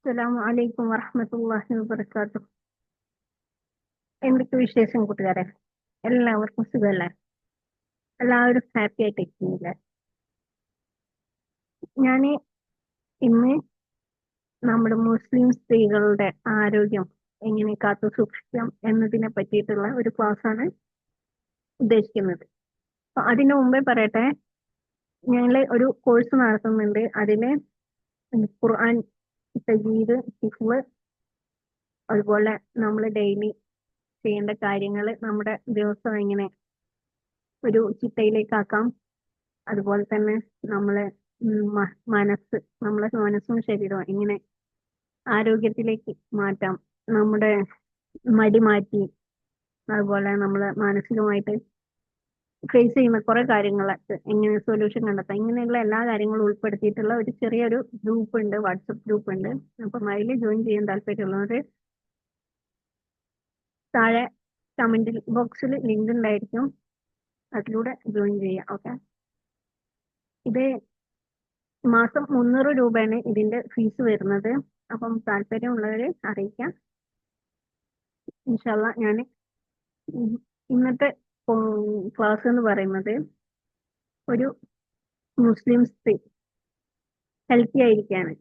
അസ്സലാമു അലൈക്കും വറഹ്മത്തുള്ളാഹി വബറകാതുഹു. എന്തൊക്കെ വിശേഷം കൂട്ടുകാരെ? എല്ലാവർക്കും സുഖമല്ലേ? എല്ലാവരും ഹാപ്പി ആയിട്ട് ഇരിക്കുന്നില്ലേ? ഞാൻ ഇന്ന് നമ്മുടെ മുസ്ലിം സ്ത്രീകളുടെ ആരോഗ്യം എങ്ങനെ കാത്തു സൂക്ഷിക്കാം എന്നതിനെ പറ്റിയിട്ടുള്ള ഒരു ക്ലാസ് ആണ് ഉദ്ദേശിക്കുന്നത്. അപ്പൊ അതിനു മുമ്പേ പറയട്ടെ, ഞങ്ങൾ ഒരു കോഴ്സ് നടത്തുന്നുണ്ട്. അതില് ഖുർആൻ തജ്വീദ്, ഹിഫ്ള്, അതുപോലെ നമ്മൾ ഡെയിലി ചെയ്യേണ്ട കാര്യങ്ങൾ നമ്മുടെ ദിവസം എങ്ങനെ ഒരു ചിട്ടയിലേക്കാക്കാം. അതുപോലെ തന്നെ നമ്മളെ നമ്മളെ മനസ്സും ശരീരവും എങ്ങനെ ആരോഗ്യത്തിലേക്ക് മാറ്റാം, നമ്മുടെ മടി മാറ്റി, അതുപോലെ നമ്മളെ മാനസികമായിട്ട് ഫേസ് ചെയ്യുന്ന കുറെ കാര്യങ്ങളൊക്കെ എങ്ങനെ സൊല്യൂഷൻ കണ്ടെത്താം, ഇങ്ങനെയുള്ള എല്ലാ കാര്യങ്ങളും ഉൾപ്പെടുത്തിയിട്ടുള്ള ഒരു ചെറിയൊരു ഗ്രൂപ്പ് ഉണ്ട്, വാട്സപ്പ് ഗ്രൂപ്പ് ഉണ്ട്. അപ്പം അതിൽ ജോയിൻ ചെയ്യാൻ താല്പര്യമുള്ളവർ താഴെ കമന്റ് ബോക്സിൽ ലിങ്ക് ഉണ്ടായിരിക്കും, അതിലൂടെ ജോയിൻ ചെയ്യാം. ഓക്കെ, ഇത് മാസം 300 രൂപയാണ് ഇതിന്റെ ഫീസ് വരുന്നത്. അപ്പം താല്പര്യമുള്ളവര് അറിയിക്കാം. ഇൻഷാല്ല ഞാൻ ഇന്നത്തെ ക്ലാസ് എന്ന് പറയുന്നത് ഒരു മുസ്ലിം സ്ത്രീ ഹെൽത്തി ആയിരിക്കാണ്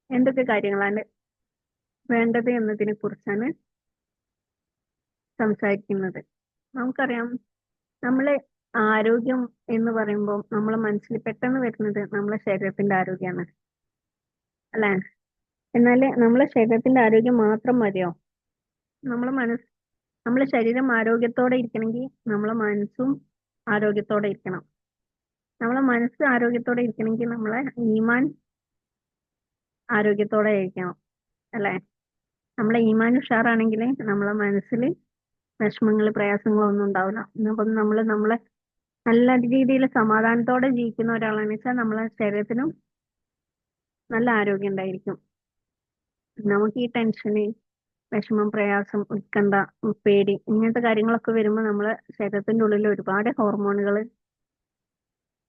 എന്തൊക്കെ കാര്യങ്ങളാണ് വേണ്ടത് എന്നതിനെ കുറിച്ചാണ് സംസാരിക്കുന്നത്. നമുക്കറിയാം, നമ്മളെ ആരോഗ്യം എന്ന് പറയുമ്പോൾ നമ്മളെ മനസ്സിൽ പെട്ടെന്ന് വരുന്നത് നമ്മളെ ശരീരത്തിന്റെ ആരോഗ്യമാണ്, അല്ലേ? എന്നാൽ നമ്മളെ ശരീരത്തിന്റെ ആരോഗ്യം മാത്രം മതിയോ? നമ്മളെ ശരീരം ആരോഗ്യത്തോടെ ഇരിക്കണമെങ്കിൽ നമ്മളെ മനസ്സും ആരോഗ്യത്തോടെ ഇരിക്കണം. നമ്മളെ മനസ്സ് ആരോഗ്യത്തോടെ ഇരിക്കണമെങ്കിൽ നമ്മളെ ഈമാൻ ആരോഗ്യത്തോടെ ഇരിക്കണം, അല്ലേ? നമ്മളെ ഈമാൻ ഉഷാറാണെങ്കിൽ നമ്മളെ മനസ്സിൽ വിഷമങ്ങൾ, പ്രയാസങ്ങളൊന്നും ഉണ്ടാവില്ല. അപ്പം നമ്മളെ നല്ല രീതിയിൽ സമാധാനത്തോടെ ജീവിക്കുന്ന ഒരാളാണെന്ന് വെച്ചാൽ നമ്മളെ ശരീരത്തിനും നല്ല ആരോഗ്യം ഉണ്ടായിരിക്കും. നമുക്ക് ഈ ടെൻഷന്, വിഷമം, പ്രയാസം, ഉത്കണ്ഠ, പേടി ഇങ്ങനത്തെ കാര്യങ്ങളൊക്കെ വരുമ്പോൾ നമ്മളെ ശരീരത്തിന്റെ ഉള്ളിൽ ഒരുപാട് ഹോർമോണുകൾ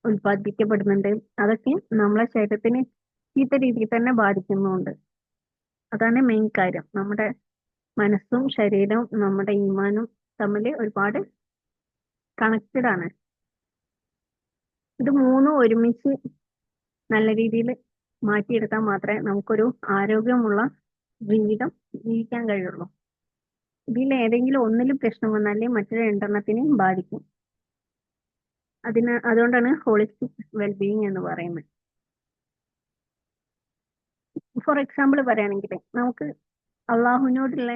ഉൽപ്പാദിപ്പിക്കപ്പെടുന്നുണ്ട്. അതൊക്കെ നമ്മളെ ശരീരത്തിന് ചീത്ത രീതിയിൽ തന്നെ ബാധിക്കുന്നുണ്ട്. അതാണ് മെയിൻ കാര്യം. നമ്മുടെ മനസ്സും ശരീരവും നമ്മുടെ ഈമാനും തമ്മിൽ ഒരുപാട് കണക്റ്റഡ് ആണ്. ഇത് മൂന്നും ഒരുമിച്ച് നല്ല രീതിയിൽ മാറ്റിയെടുത്താൽ മാത്രമേ നമുക്കൊരു ആരോഗ്യമുള്ള ജീവിതം ജീവിക്കാൻ കഴിയുള്ളൂ. ഇതിൽ ഏതെങ്കിലും ഒന്നിലും പ്രശ്നം വന്നാലേ മറ്റൊരു രണ്ടെണ്ണത്തിനെയും ബാധിക്കും. അതുകൊണ്ടാണ് ഹോളിസ്റ്റിക് വെൽബീയിങ് എന്ന് പറയുന്നത്. ഫോർ എക്സാമ്പിൾ പറയുകയാണെങ്കിൽ, നമുക്ക് അള്ളാഹുവിനോടുള്ള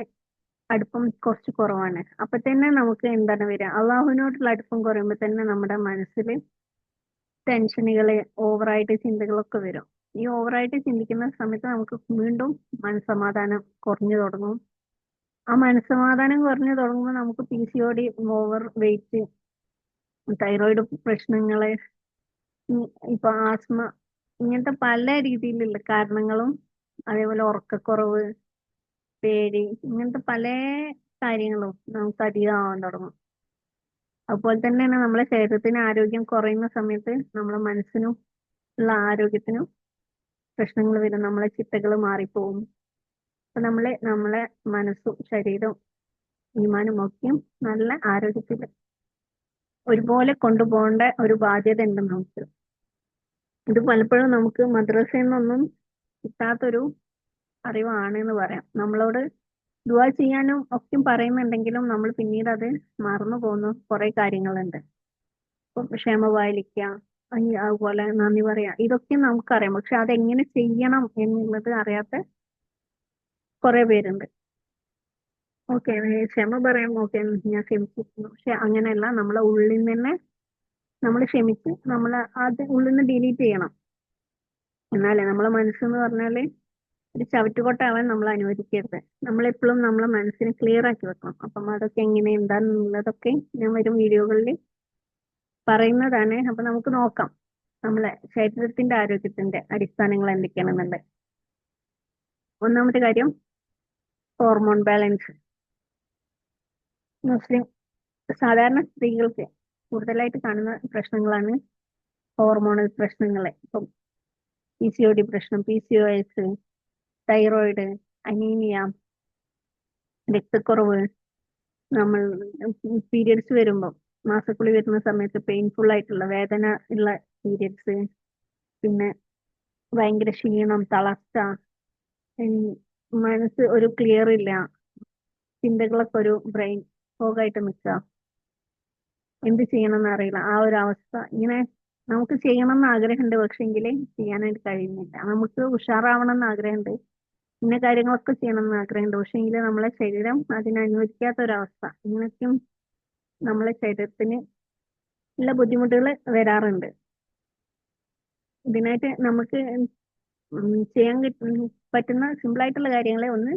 അടുപ്പം കുറച്ച് കുറവാണ്. അപ്പൊ തന്നെ നമുക്ക് എന്താണ് വരിക? അള്ളാഹുവിനോടുള്ള അടുപ്പം കുറയുമ്പോൾ തന്നെ നമ്മുടെ മനസ്സിൽ ടെൻഷനുകള്, ഓവറായിട്ട് ചിന്തകളൊക്കെ വരും. ഈ ഓവറായിട്ട് ചിന്തിക്കുന്ന സമയത്ത് നമുക്ക് വീണ്ടും മനസ്സമാധാനം കുറഞ്ഞു തുടങ്ങും. ആ മനസ്സമാധാനം കുറഞ്ഞു തുടങ്ങുമ്പോൾ നമുക്ക് PCOD, ഓവർ വെയിറ്റ്, തൈറോയിഡ് പ്രശ്നങ്ങള്, ഇപ്പൊ ആസ്മ, ഇങ്ങനത്തെ പല രീതിയിലുള്ള കാരണങ്ങളും, അതേപോലെ ഉറക്കക്കുറവ്, പേടി, ഇങ്ങനത്തെ പല കാര്യങ്ങളും നമുക്ക് അധികമാവാൻ തുടങ്ങും. അതുപോലെ തന്നെയാണ് നമ്മളെ ശരീരത്തിന് ആരോഗ്യം കുറയുന്ന സമയത്ത് നമ്മളെ മനസ്സിനും ഉള്ള ആരോഗ്യത്തിനും പ്രശ്നങ്ങൾ വരും. നമ്മളെ ചിട്ടകൾ മാറിപ്പോവും. അപ്പൊ നമ്മളെ മനസ്സും ശരീരവും ഈമാനും ഒക്കെയും നല്ല ആരോഗ്യത്തിൽ ഒരുപോലെ കൊണ്ടുപോകേണ്ട ഒരു ബാധ്യത ഉണ്ട് നമുക്ക്. ഇത് പലപ്പോഴും നമുക്ക് മദ്രസയിൽ നിന്നൊന്നും കിട്ടാത്തൊരു അറിവാണ് എന്ന് പറയാം. നമ്മളോട് ദുആ ചെയ്യാനും ഒക്കെ പറയുന്നുണ്ടെങ്കിലും നമ്മൾ പിന്നീട് അത് മറന്നു പോകുന്ന കുറെ കാര്യങ്ങളുണ്ട്. ഇപ്പൊ ക്ഷമ പാലിക്കുക, അതുപോലെ നന്ദി പറയാ, ഇതൊക്കെ നമുക്കറിയാം. പക്ഷെ അതെങ്ങനെ ചെയ്യണം എന്നുള്ളത് അറിയാത്ത കുറെ പേരുണ്ട്. ഓക്കെ, ക്ഷമ പറയാം, ഓക്കെ ഞാൻ ക്ഷമിച്ചിരുന്നു. പക്ഷെ അങ്ങനെയല്ല, നമ്മളെ ഉള്ളിൽ നിന്ന് തന്നെ നമ്മൾ ക്ഷമിച്ച് അത് ഉള്ളിൽ നിന്ന് ഡിലീറ്റ് ചെയ്യണം. എന്നാലേ നമ്മളെ മനസ്സെന്ന് പറഞ്ഞാല് ഒരു ചവറ്റുകൊട്ടാവാൻ നമ്മൾ അനുവദിക്കരുത്. നമ്മളെപ്പോഴും നമ്മളെ മനസ്സിനെ ക്ലിയർ ആക്കി വെക്കണം. അപ്പം അതൊക്കെ എങ്ങനെ എന്താന്നുള്ളതൊക്കെ ഞാൻ വരും വീഡിയോകളിൽ പറയുന്നതാണ്. അപ്പൊ നമുക്ക് നോക്കാം നമ്മളെ ശരീരത്തിന്റെ ആരോഗ്യത്തിന്റെ അടിസ്ഥാനങ്ങൾ എന്തൊക്കെയാണെന്നുള്ളത്. ഒന്നാമത്തെ കാര്യം, ഹോർമോൺ ബാലൻസ്. മുസ്ലിം സാധാരണ സ്ത്രീകൾക്ക് കൂടുതലായിട്ട് കാണുന്ന പ്രശ്നങ്ങളാണ് ഹോർമോണൽ പ്രശ്നങ്ങൾ. ഇപ്പം PCOD പ്രശ്നം, PCOS, തൈറോയിഡ്, അനീമിയ, രക്തക്കുറവ്, നമ്മൾ പീരിയഡ്സ് വരുമ്പോൾ മാസക്കുളി വരുന്ന സമയത്ത് പെയിൻഫുൾ ആയിട്ടുള്ള വേദന ഉള്ള പീരിയഡ്സ്, പിന്നെ ഭയങ്കര ക്ഷീണം, തളർച്ച, ഉം, മനസ്സ് ഒരു ക്ലിയർ ഇല്ല, ചിന്തകളൊക്കെ ഒരു ബ്രെയിൻ ഫോഗായിട്ട് നിൽക്കുക, എന്ത് ചെയ്യണമെന്ന് അറിയില്ല, ആ ഒരു അവസ്ഥ. ഇങ്ങനെ നമുക്ക് ചെയ്യണം എന്ന് ആഗ്രഹമുണ്ട്, പക്ഷെങ്കിൽ ചെയ്യാനായിട്ട് കഴിയുന്നില്ല. നമുക്ക് ഉഷാറാവണം എന്ന് ആഗ്രഹമുണ്ട്, ഇന്ന കാര്യങ്ങളൊക്കെ ചെയ്യണം എന്ന് ആഗ്രഹമുണ്ട്, പക്ഷെങ്കിൽ നമ്മളെ ശരീരം അതിനനുവദിക്കാത്ത ഒരവസ്ഥ. ഇങ്ങനെയൊക്കെയും നമ്മളെ ശരീരത്തിന് ഉള്ള ബുദ്ധിമുട്ടുകൾ വരാറുണ്ട്. ഇതിനായിട്ട് നമുക്ക് ചെയ്യാൻ പറ്റുന്ന സിമ്പിൾ ആയിട്ടുള്ള കാര്യങ്ങളെ ഒന്ന്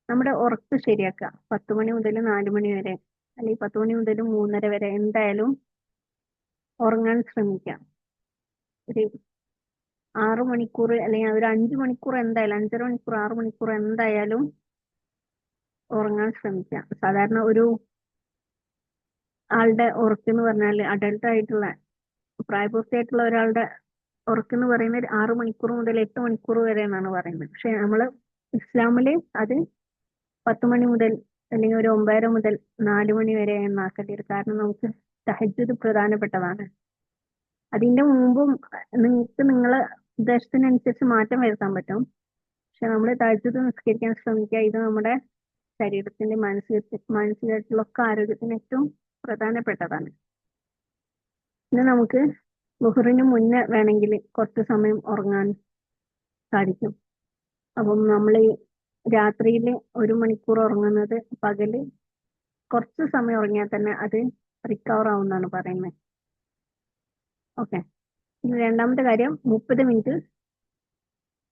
നമ്മുടെ ഉറക്കം ശരിയാക്കുക. 10 മണി മുതൽ 4 മണി വരെ, അല്ലെങ്കിൽ 10 മണി മുതൽ 3:30 വരെ എന്തായാലും ഉറങ്ങാൻ ശ്രമിക്കാം. ഒരു 6 മണിക്കൂർ അല്ലെങ്കിൽ ഒരു 5 മണിക്കൂർ എന്തായാലും, 5.5 മണിക്കൂർ 6 മണിക്കൂർ എന്തായാലും ഉറങ്ങാൻ ശ്രമിക്കാം. സാധാരണ ഒരു ആളുടെ ഉറക്കം എന്ന് പറഞ്ഞാൽ അഡൾട്ട് ആയിട്ടുള്ള പ്രായപൂർത്തിയായിട്ടുള്ള ഒരാളുടെ ഉറക്കം എന്ന് പറയുന്നത് 6 മണിക്കൂർ മുതൽ 8 മണിക്കൂർ വരെ എന്നാണ് പറയുന്നത്. പക്ഷെ നമ്മൾ ഇസ്ലാമില് അത് 10 മണി മുതൽ അല്ലെങ്കിൽ ഒരു 9:30 മുതൽ 4 മണി വരെ എന്നാക്കേണ്ടി വരും. കാരണം നമുക്ക് തഹജ്ജുദ് പ്രധാനപ്പെട്ടതാണ്. അതിന്റെ മുമ്പും നിങ്ങൾക്ക് നിങ്ങളെ ഉദ്ദേശത്തിനനുസരിച്ച് മാറ്റം വരുത്താൻ പറ്റും. പക്ഷെ നമ്മൾ തഹജ്ജുദ് നിസ്കരിക്കാൻ ശ്രമിക്കുക. ഇത് നമ്മുടെ ശരീരത്തിന്റെ മാനസികമായിട്ടുള്ള ഒക്കെ ആരോഗ്യത്തിന് ഏറ്റവും പ്രധാനപ്പെട്ടതാണ്. പിന്നെ നമുക്ക് ളുഹറിന് മുന്നേ വേണമെങ്കിൽ കുറച്ച് സമയം ഉറങ്ങാൻ സാധിക്കും. അപ്പം നമ്മൾ രാത്രിയിൽ 1 മണിക്കൂർ ഉറങ്ങുന്നത് പകല് കുറച്ച് സമയം ഉറങ്ങിയാൽ തന്നെ അത് റിക്കവർ ആവുമെന്നാണ് പറയുന്നത്. ഓക്കെ. ഇനി രണ്ടാമത്തെ കാര്യം, 30 മിനിറ്റ്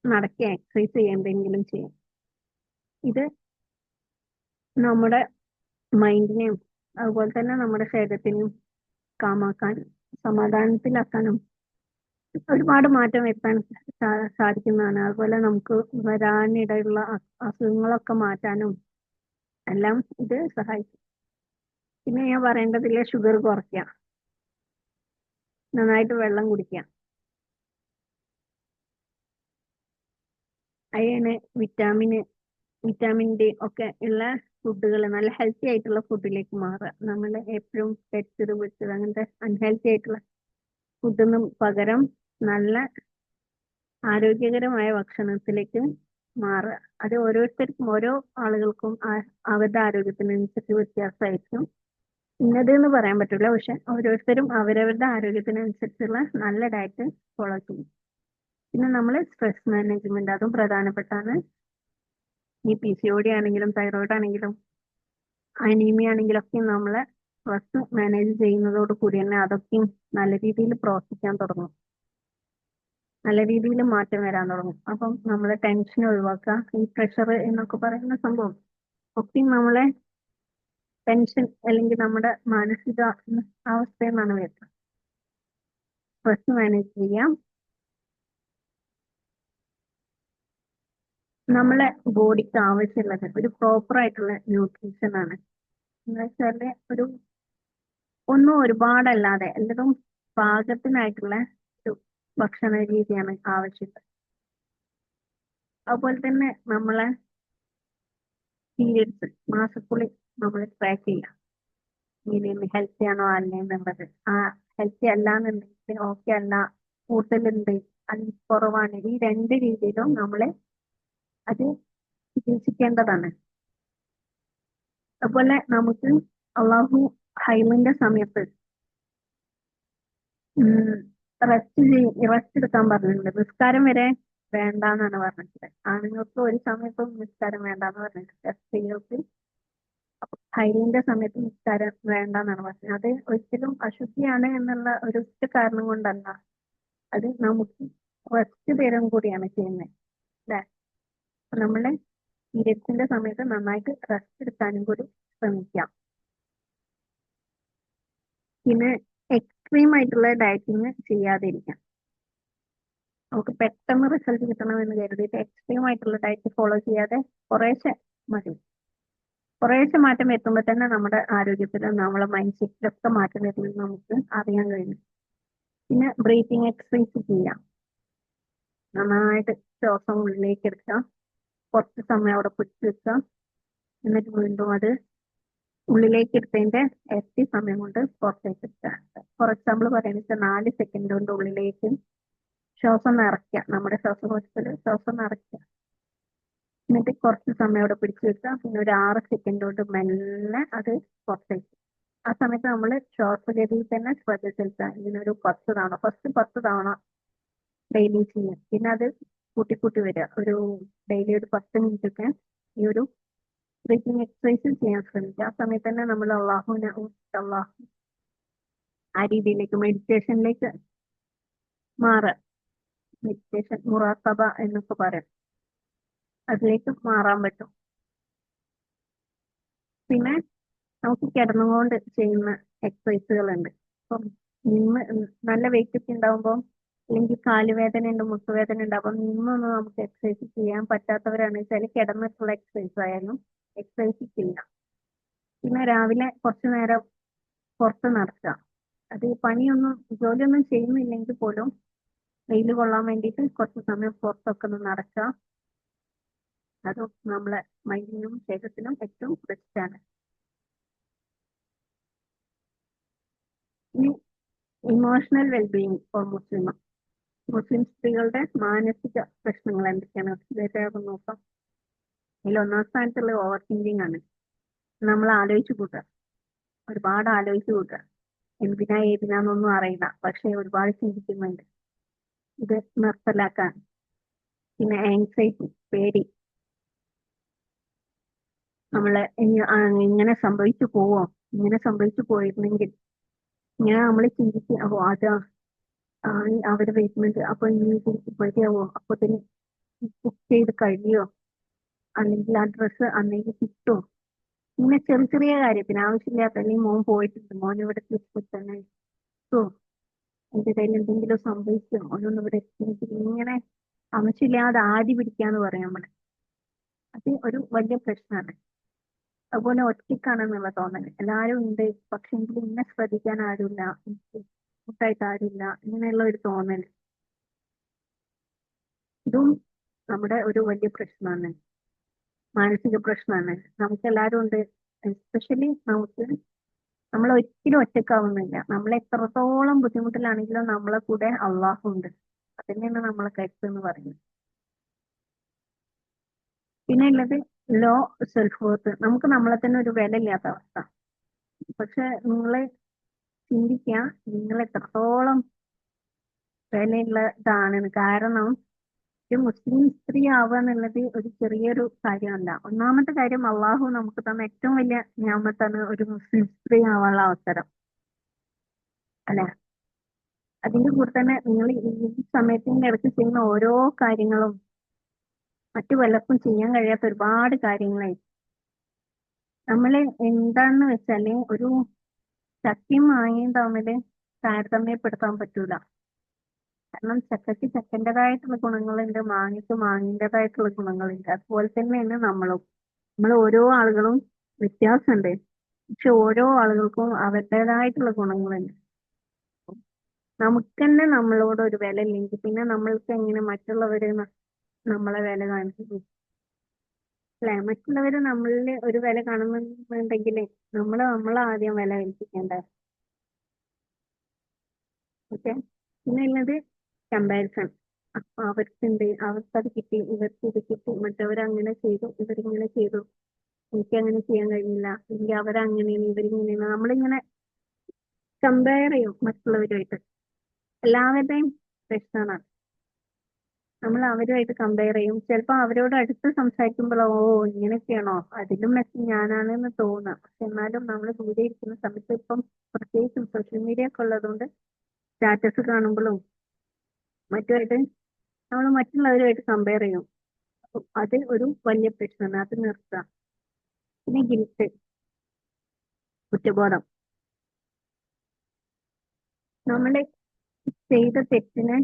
നടക്കുക, എക്സസൈസ് ചെയ്യുക, എന്തെങ്കിലും ചെയ്യാം. ഇത് നമ്മുടെ മൈൻഡിനെയും അതുപോലെ തന്നെ നമ്മുടെ ശരീരത്തിനെയും കാമാക്കാനും സമാധാനത്തിലാക്കാനും ഒരുപാട് മാറ്റം വരുത്താൻ സാധിക്കുന്നതാണ്. അതുപോലെ നമുക്ക് വരാനിടയുള്ള അസുഖങ്ങളൊക്കെ മാറ്റാനും എല്ലാം ഇത് സഹായിക്കും. പിന്നെ ഞാൻ പറയേണ്ടതില്ല, ഷുഗർ കുറയ്ക്കുക, നന്നായിട്ട് വെള്ളം കുടിക്കുക, അയണ്, വിറ്റാമിൻ ഡി ഒക്കെ ഉള്ള ഫുഡുകൾ, നല്ല ഹെൽത്തി ആയിട്ടുള്ള ഫുഡിലേക്ക് മാറുക. നമ്മൾ എപ്പോഴും പൊരിച്ചത് അങ്ങനത്തെ അൺഹെൽത്തി ആയിട്ടുള്ള ഫുഡിന് പകരം നല്ല ആരോഗ്യകരമായ ഭക്ഷണത്തിലേക്ക് മാറുക. അത് ഓരോരുത്തർക്കും ഓരോ ആളുകൾക്കും അവരുടെ ആരോഗ്യത്തിനനുസരിച്ച് വ്യത്യാസമായിരിക്കും. ഇന്നത് എന്ന് പറയാൻ പറ്റില്ല, പക്ഷെ ഓരോരുത്തരും അവരവരുടെ ആരോഗ്യത്തിനനുസരിച്ചുള്ള നല്ല ഡയറ്റ് ഫോളോ ചെയ്യും. പിന്നെ നമ്മൾ സ്ട്രെസ് മാനേജ്മെന്റ്, അതും പ്രധാനപ്പെട്ടാണ്. ഈ PCOD ആണെങ്കിലും തൈറോയിഡ് ആണെങ്കിലും അനീമിയ ആണെങ്കിലും ഒക്കെ നമ്മളെ സ്ട്രെസ് മാനേജ് ചെയ്യുന്നതോട് കൂടി തന്നെ അതൊക്കെയും നല്ല രീതിയിൽ പ്രവർത്തിക്കാൻ തുടങ്ങും, നല്ല രീതിയിൽ മാറ്റം വരാൻ തുടങ്ങും. അപ്പം നമ്മളെ ടെൻഷൻ ഒഴിവാക്കുക. ഈ പ്രഷർ എന്നൊക്കെ പറയുന്ന സംഭവം ഒക്കെ നമ്മളെ ടെൻഷൻ അല്ലെങ്കിൽ നമ്മുടെ മാനസിക അവസ്ഥയിൽ നിന്നാണ് വരുന്നത്. സ്ട്രെസ് മാനേജ് ചെയ്യാം. നമ്മളെ ബോഡിക്ക് ആവശ്യമുള്ളത് ഒരു പ്രോപ്പർ ആയിട്ടുള്ള ന്യൂട്രീഷൻ ആണ്. എന്ന് വെച്ചാല് ഒന്നും ഒരുപാടല്ലാതെ എല്ലാതും പാകത്തിനായിട്ടുള്ള ഒരു ഭക്ഷണ രീതിയാണ് ആവശ്യമുള്ളത്. അതുപോലെ തന്നെ നമ്മളെ പീരിയഡ്സ്, മാസക്കുളി നമ്മൾ ട്രാക്ക് ചെയ്യാം. ഇങ്ങനെ ഹെൽത്തി ആണോ അല്ലേ എന്നുള്ളത്. ഹെൽത്തി അല്ല എന്നുണ്ടെങ്കിൽ ഓക്കെ അല്ല, കൂടുതലുണ്ട് അല്ലെങ്കിൽ കുറവാണ്, ഈ 2 രീതിയിലും നമ്മൾ അത് ചികിത്സിക്കേണ്ടതാണ്. അതുപോലെ നമുക്ക് അള്ളാഹു ഹൈമിന്റെ സമയത്ത് റെസ്റ്റ് എടുക്കാൻ പറഞ്ഞിട്ടുണ്ട്. നിസ്കാരം വരെ വേണ്ടെന്നാണ് പറഞ്ഞിട്ടുള്ളത്. ആണുങ്ങൾക്ക് ഒരു സമയത്തും നിസ്കാരം വേണ്ടെന്ന് പറഞ്ഞിട്ടുണ്ട്. സ്ത്രീകൾക്ക് ഹൈമിന്റെ സമയത്ത് നിസ്കാരം വേണ്ടെന്നാണ് പറഞ്ഞത്. അത് ഒരിക്കലും അശുദ്ധിയാണ് എന്നുള്ള ഒരു ഒറ്റ കാരണം കൊണ്ടല്ല, അത് നമുക്ക് റെസ്റ്റ് തരം കൂടിയാണ് ചെയ്യുന്നത് അല്ലെ. നമ്മളെ പീരിയഡ്സിന്റെ സമയത്ത് നന്നായിട്ട് റെസ്റ്റ് എടുക്കാനും കൂടി ശ്രമിക്കാം. പിന്നെ എക്സ്ട്രീം ആയിട്ടുള്ള ഡയറ്റിങ് ചെയ്യാതിരിക്കാം. നമുക്ക് പെട്ടെന്ന് റിസൾട്ട് കിട്ടണമെന്ന് കരുതിയിട്ട് എക്സ്ട്രീം ആയിട്ടുള്ള ഡയറ്റ് ഫോളോ ചെയ്യാതെ കുറേശ്ശെ മതി. കുറേശ്ശെ മാറ്റം എത്തുമ്പോൾ തന്നെ നമ്മുടെ ആരോഗ്യത്തിലും നമ്മളെ മൈൻഡ് സെറ്റിലൊക്കെ മാറ്റം വരുന്നത് നമുക്ക് അറിയാൻ കഴിയും. പിന്നെ ബ്രീത്തിങ് എക്സസൈസ് ചെയ്യാം. നന്നായിട്ട് ശ്വാസം ഉള്ളിലേക്ക് എടുക്കാം, കുറച്ച് സമയം അവിടെ പിടിച്ച് വെക്കാം. എന്നിട്ട് വീണ്ടും അത് ഉള്ളിലേക്ക് എടുത്തതിന്റെ ഇരട്ടി സമയം കൊണ്ട് പുറത്തേക്ക് എടുക്കാം. ഫോർ എക്സാമ്പിൾ പറയുന്നത് 4 സെക്കൻഡ് കൊണ്ട് ഉള്ളിലേക്ക് ശ്വാസം നിറയ്ക്കുക, നമ്മുടെ ശ്വാസകോശത്തിൽ ശ്വാസം നിറയ്ക്കുക. എന്നിട്ട് കുറച്ച് സമയം അവിടെ പിടിച്ചു വെക്കുക. പിന്നെ ഒരു 6 സെക്കൻഡ് കൊണ്ട് മെല്ലെ അത് പുറത്തേക്ക്. ആ സമയത്ത് നമ്മൾ ശ്വാസഗതിയിൽ തന്നെ ശ്രദ്ധ ചെലുത്തുക. ഇതിനൊരു 10 തവണ, ഫസ്റ്റ് 10 തവണ ഡെയിലി ചെയ്യുക. പിന്നെ അത് കൂട്ടി കൂട്ടി വരിക. ഒരു ഡെയിലി ഒരു 10 മിനിറ്റ് ഒക്കെ ഈ ഒരു ബ്രീത്തിങ് എക്സസൈസ് ചെയ്യാൻ ശ്രമിക്കുക. ആ സമയത്ത് തന്നെ നമ്മൾ അള്ളാഹു ആ രീതിയിലേക്ക് മെഡിറ്റേഷനിലേക്ക് മാറുക. മെഡിറ്റേഷൻ മുറാഖബ എന്നൊക്കെ പറയാം, അതിലേക്ക് മാറാൻ പറ്റും. പിന്നെ നമുക്ക് കിടന്നുകൊണ്ട് ചെയ്യുന്ന എക്സസൈസുകളുണ്ട്. ഇപ്പം നല്ല വെയിറ്റ് ഒക്കെ ഉണ്ടാകുമ്പോൾ, അല്ലെങ്കിൽ കാലുവേദന ഉണ്ട്, മുട്ടുവേദന ഉണ്ട്, അപ്പം നിന്നൊന്നും നമുക്ക് എക്സസൈസ് ചെയ്യാൻ പറ്റാത്തവരാണ് വെച്ചാൽ കിടന്നിട്ടുള്ള എക്സസൈസ് ആയാലും എക്സസൈസ് ചെയ്യാം. പിന്നെ രാവിലെ കുറച്ചു നേരം പുറത്ത് നടക്കുക. അത് ജോലിയൊന്നും ചെയ്യുന്നില്ലെങ്കിൽ പോലും വെയിൽ കൊള്ളാൻ വേണ്ടിയിട്ട് കുറച്ച് സമയം പുറത്തൊക്കെ ഒന്ന് നടക്കുക. അത് നമ്മളെ മൈൻഡിനും ശരീരത്തിനും ഏറ്റവും ബെസ്റ്റാണ്. ഇനി ഇമോഷണൽ വെൽബീയിങ് ഫോർ മുസ്ലിം സ്ത്രീകളുടെ മാനസിക പ്രശ്നങ്ങൾ എന്തൊക്കെയാണ് ഇതൊക്കെ നോക്കാം. അതിൽ 1-ാം സ്ഥാനത്തുള്ള ഓവർ തിങ്കിങ് ആണ്. നമ്മൾ ആലോചിച്ച് കൂട്ടുക, ഒരുപാട് ആലോചിച്ച് കൂട്ടുക. എന്തിനാ ഏതിനാന്നൊന്നും അറിയില്ല, പക്ഷെ ഒരുപാട് ചിന്തിക്കുന്നുണ്ട്. ഇത് നിർത്തലാക്കാൻ. പിന്നെ ആങ്സൈറ്റി, പേടി, നമ്മളെ ഇങ്ങനെ സംഭവിച്ചു പോവോ, ഇങ്ങനെ സംഭവിച്ചു പോയിരുന്നെങ്കിൽ, ഇങ്ങനെ നമ്മൾ ചിന്തിച്ച് അതാ അവര് വരുന്നത്, അപ്പൊ ഇനി വരികയാവോ, അപ്പൊ തന്നെ ബുക്ക് ചെയ്ത് കഴിയോ, അല്ലെങ്കിൽ ആ ഡ്രസ്സ് അന്നേക്ക് കിട്ടുമോ, ഇങ്ങനെ ചെറിയ ചെറിയ കാര്യത്തിന് ആവശ്യമില്ലാത്ത, അല്ലെങ്കിൽ മോൻ പോയിട്ടുണ്ട്, മോൻ ഇവിടെ തിരിച്ചു തന്നെ കിട്ടുമോ, എന്റെ കയ്യിൽ എന്തെങ്കിലും സംഭവിച്ചോ, ഓനൊന്നും ഇവിടെ എത്തിയിട്ട് ഇങ്ങനെ ആവശ്യമില്ലാതെ ആദ്യ പിടിക്കാന്ന് പറയാൻ നമ്മള്. അത് ഒരു വലിയ പ്രശ്നമാണ്. അതുപോലെ ഒറ്റയ്ക്കാണെന്നുള്ള തോന്നൽ, എല്ലാവരും ഉണ്ട് പക്ഷെ എങ്കിലും ഇന്നെ ശ്രദ്ധിക്കാൻ ആരുമില്ല, കൂട്ടായിട്ട് ആരുമില്ല, ഇങ്ങനെയുള്ള ഒരു തോന്നൽ, ഇതും നമ്മുടെ ഒരു വലിയ പ്രശ്നമാണ്, മാനസിക പ്രശ്നമാണ്. നമുക്ക് എല്ലാവരും ഉണ്ട്, എസ്പെഷ്യലി നമ്മൾ ഒരിക്കലും ഒറ്റക്കാവുന്നില്ല. നമ്മൾ എത്രത്തോളം ബുദ്ധിമുട്ടിലാണെങ്കിലും നമ്മളെ കൂടെ അള്ളാഹു ഉണ്ട്. അതന്നെയാണ് നമ്മളെ കരുത്ത് എന്ന് പറയുന്നത്. പിന്നെ ഉള്ളത് ലോ സെൽഫ് വർത്ത്, നമുക്ക് നമ്മളെ തന്നെ ഒരു വില ഇല്ലാത്ത അവസ്ഥ. പക്ഷെ നിങ്ങളെ ചിന്തിക്കുക, നിങ്ങൾ എത്രത്തോളം വിലയുള്ള ഇതാണെന്ന്. കാരണം ഒരു മുസ്ലിം സ്ത്രീ ആവുക എന്നുള്ളത് ഒരു ചെറിയൊരു കാര്യമല്ല. ഒന്നാമത്തെ കാര്യം, അള്ളാഹു നമുക്ക് തന്ന ഏറ്റവും വലിയ ഞാമത്താണ് ഒരു മുസ്ലിം സ്ത്രീ ആവാനുള്ള അവസരം, അല്ലെ? അതിന്റെ കൂടെ തന്നെ നിങ്ങൾ ഈ സമയത്തിന്റെ ഇടയ്ക്ക് ചെയ്യുന്ന ഓരോ കാര്യങ്ങളും മറ്റു പലർക്കും ചെയ്യാൻ കഴിയാത്ത ഒരുപാട് കാര്യങ്ങളായി. നമ്മള് എന്താണെന്ന് വെച്ചാല് ഒരു ചക്കയും മാങ്ങയും തമ്മില് താരതമ്യപ്പെടുത്താൻ പറ്റൂല. കാരണം ചക്കയ്ക്ക് ചക്കൻ്റെതായിട്ടുള്ള ഗുണങ്ങളുണ്ട്, മാങ്ങയ്ക്ക് മാങ്ങിൻ്റെതായിട്ടുള്ള ഗുണങ്ങളുണ്ട്. അതുപോലെ തന്നെയാണ് നമ്മൾ ഓരോ ആളുകളും വ്യത്യാസമുണ്ട്, പക്ഷെ ഓരോ ആളുകൾക്കും അവരുടേതായിട്ടുള്ള ഗുണങ്ങളുണ്ട്. നമുക്ക് തന്നെ നമ്മളോട് ഒരു വില ഇല്ലെങ്കിൽ പിന്നെ നമ്മൾക്ക് എങ്ങനെ മറ്റുള്ളവര് നമ്മളെ വില കാണിച്ചു, അല്ലെ? മറ്റുള്ളവര് നമ്മളിൽ ഒരു വില കാണുന്നുണ്ടെങ്കിൽ നമ്മളെ ആദ്യം വില കൽപ്പിക്കേണ്ട. ഓക്കെ. പിന്നെ ഉള്ളത് കമ്പാരിസൺ. അപ്പൊ അവർക്കത് കിട്ടി, ഇവർക്ക് ഇത് കിട്ടി, മറ്റവരങ്ങനെ ചെയ്തു, ഇവരിങ്ങനെ ചെയ്തു, എനിക്ക് അങ്ങനെ ചെയ്യാൻ കഴിഞ്ഞില്ല, അല്ലെങ്കിൽ അവരങ്ങനെയാണ് ഇവരിങ്ങനെയാണ്, നമ്മളിങ്ങനെ കമ്പയർ ചെയ്യും മറ്റുള്ളവരുമായിട്ട്. എല്ലാവരുടെയും പ്രശ്നമാണ്, നമ്മൾ അവരുമായിട്ട് കമ്പയർ ചെയ്യും. ചിലപ്പോൾ അവരോട് അടുത്ത് സംസാരിക്കുമ്പോൾ ഓ ഇങ്ങനെയൊക്കെയാണോ, അതിലും മെച്ചം ഞാനാണെന്ന് തോന്നാം. പക്ഷെ എന്നാലും നമ്മൾ ദൂരെ ഇരിക്കുന്ന സമയത്ത്, ഇപ്പം പ്രത്യേകിച്ചും സോഷ്യൽ മീഡിയ ഒക്കെ ഉള്ളതുകൊണ്ട് സ്റ്റാറ്റസ് കാണുമ്പോഴും മറ്റുമായിട്ട് നമ്മൾ മറ്റുള്ളവരുമായിട്ട് കമ്പയർ ചെയ്യും. അത് ഒരു വലിയ പ്രശ്നമാണ്, അത് നിർത്താം. പിന്നെ ഗിൽറ്റ്, കുറ്റബോധം. നമ്മൾ ചെയ്ത തെറ്റിനെ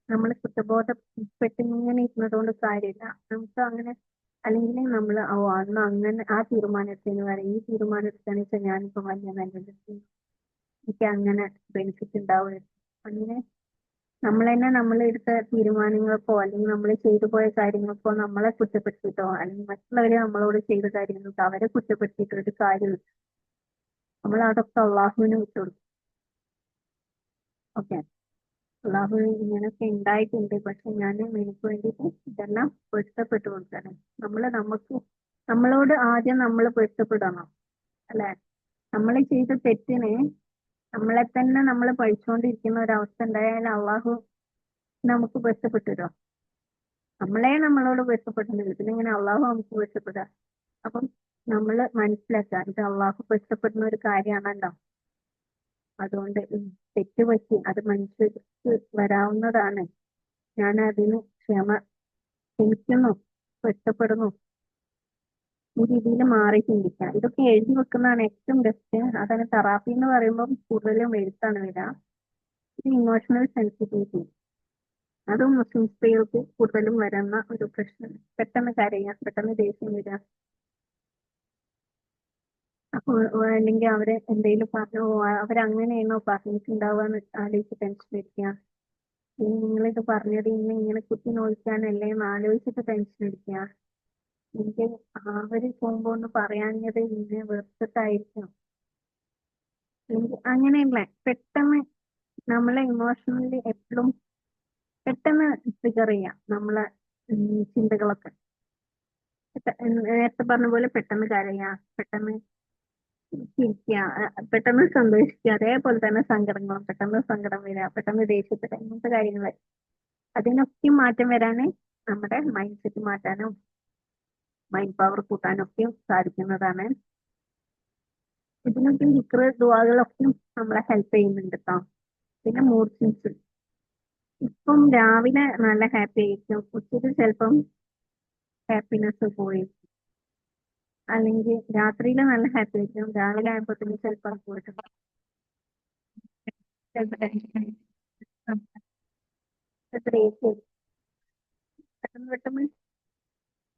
നമ്മൾ കുറ്റബോധപ്പെട്ട് ഇങ്ങനെ ഇരുന്നതുകൊണ്ട് കാര്യമില്ല. നമുക്ക് അങ്ങനെ, അല്ലെങ്കിൽ നമ്മൾ അന്ന് അങ്ങനെ ആ തീരുമാനത്തിന് വരെ ഈ തീരുമാനം എടുക്കാന്ന് വെച്ചാൽ ഞാനിപ്പോ വലിയ നല്ലത്, എനിക്ക് അങ്ങനെ ബെനിഫിറ്റ് ഉണ്ടാവുമായിരുന്നു, അങ്ങനെ നമ്മൾ തന്നെ നമ്മൾ എടുത്ത തീരുമാനങ്ങൾക്കോ അല്ലെങ്കിൽ നമ്മൾ ചെയ്തു പോയ കാര്യങ്ങൾക്കോ നമ്മളെ കുറ്റപ്പെടുത്തിയിട്ടോ അല്ലെങ്കിൽ മറ്റുള്ളവരെ നമ്മളോട് ചെയ്ത കാര്യങ്ങൾക്കോ അവരെ കുറ്റപ്പെടുത്തിയിട്ടോ ഒരു കാര്യമില്ല. നമ്മൾ അതൊക്കെ അള്ളാഹുവിന് വിട്ടുകൊടുക്കും. ഓക്കെ, അള്ളാഹു ഇങ്ങനെയൊക്കെ ഉണ്ടായിട്ടുണ്ട്, പക്ഷെ ഞാൻ എനിക്ക് വേണ്ടിയിട്ട് ഇതെല്ലാം പൊരുത്തപ്പെട്ടു കൊടുക്കണം. നമ്മളോട് ആദ്യം നമ്മൾ പൊരുത്തപ്പെടണം, അല്ലെ? നമ്മൾ ചെയ്ത തെറ്റിന് നമ്മളെ തന്നെ നമ്മൾ പഴിച്ചുകൊണ്ടിരിക്കുന്ന ഒരവസ്ഥ ഉണ്ടായാൽ അള്ളാഹു നമുക്ക് പൊരുത്തപ്പെട്ടുതരോ? നമ്മളോട് പൊരുത്തപ്പെടുന്നില്ല, പിന്നെ ഇങ്ങനെ അള്ളാഹു നമുക്ക് പൊരുത്തപ്പെടുക? അപ്പം നമ്മൾ മനസ്സിലാക്കുക, ഇത് അള്ളാഹു പൊരുത്തപ്പെടുന്ന ഒരു കാര്യമാണല്ലോ. അതുകൊണ്ട് തെറ്റ് പറ്റി, അത് മനുഷ്യർക്ക് വരാവുന്നതാണ്. ഞാൻ അതിന് ക്ഷമിക്കുന്നു, പൊരുത്തപ്പെടുന്നു, ഈ രീതിയിൽ മാറി ചിന്തിക്കുക. ഇതൊക്കെ എഴുതി വെക്കുന്നതാണ് ഏറ്റവും ബെസ്റ്റ്. അതാണ് തെറാപ്പി എന്ന് പറയുമ്പോൾ കൂടുതലും എഴുത്താണ് വരിക. ഇത് ഇമോഷണൽ സെൻസിറ്റിവിറ്റി, അതും മുസ്ലിം സ്ത്രീകൾക്ക് കൂടുതലും വരുന്ന ഒരു പ്രശ്നം. പെട്ടെന്ന് കരയുക, പെട്ടെന്ന് ദേഷ്യം വരിക. അപ്പോൾ അല്ലെങ്കിൽ അവരെ എന്തെങ്കിലും പറഞ്ഞു, അവരങ്ങനെയാണോ പറഞ്ഞിട്ടുണ്ടാവുക ആലോചിച്ച് ടെൻഷൻ അടിക്കുക. നിങ്ങളിത് പറഞ്ഞത് ഇങ്ങനെ കുത്തി നോക്കാനല്ലേ എന്ന് ആലോചിച്ചിട്ട് ടെൻഷൻ അടിക്കുക. എനിക്ക് അവര് പോകുമ്പോ ഒന്ന് പറയാഞ്ഞത് ഇങ്ങനെ വെറുത്തിട്ടായിരിക്കും. അങ്ങനെയല്ല, പെട്ടെന്ന് നമ്മളെ ഇമോഷണലി എപ്പോഴും പെട്ടെന്ന് ട്രിഗർ ചെയ്യാം നമ്മളെ ചിന്തകളൊക്കെ. നേരത്തെ പറഞ്ഞ പോലെ പെട്ടെന്ന് കരയാം, പെട്ടെന്ന് ചിരിക്കുക, പെട്ടെന്ന് സന്തോഷിക്കുക. അതേപോലെ തന്നെ സങ്കടങ്ങളും പെട്ടെന്ന് സങ്കടം വരിക, പെട്ടെന്ന് ദേഷ്യപ്പെടുക, ഇങ്ങനത്തെ കാര്യങ്ങൾ. അതിനൊക്കെ മാറ്റം വരാന് നമ്മുടെ മൈൻഡ് സെറ്റ് മാറ്റാനും മൈൻഡ് പവർ കൂട്ടാനും ഒക്കെ സാധിക്കുന്നതാണ്. ഇതിനൊക്കെ ദിക്റ് ദുആകളൊക്കെ നമ്മളെ ഹെൽപ്പ് ചെയ്യുന്നുണ്ട് കേട്ടോ. പിന്നെ മൂഡ് സ്വിങ്സ്. ഇപ്പം രാവിലെ നല്ല ഹാപ്പി ആയിരിക്കും, ഉച്ചയ്ക്ക് ചിലപ്പം ഹാപ്പിനെസ് പോയി. അല്ലെങ്കിൽ രാത്രിയിൽ നല്ല ഹാപ്പി ആയിരിക്കും, രാവിലെ ആയപ്പോഴത്തേക്കും ചിലപ്പോൾ പോയിട്ടുണ്ട്. ചിലപ്പോൾ ടെൻഷൻ, പെട്ടെന്ന് പെട്ടെന്ന്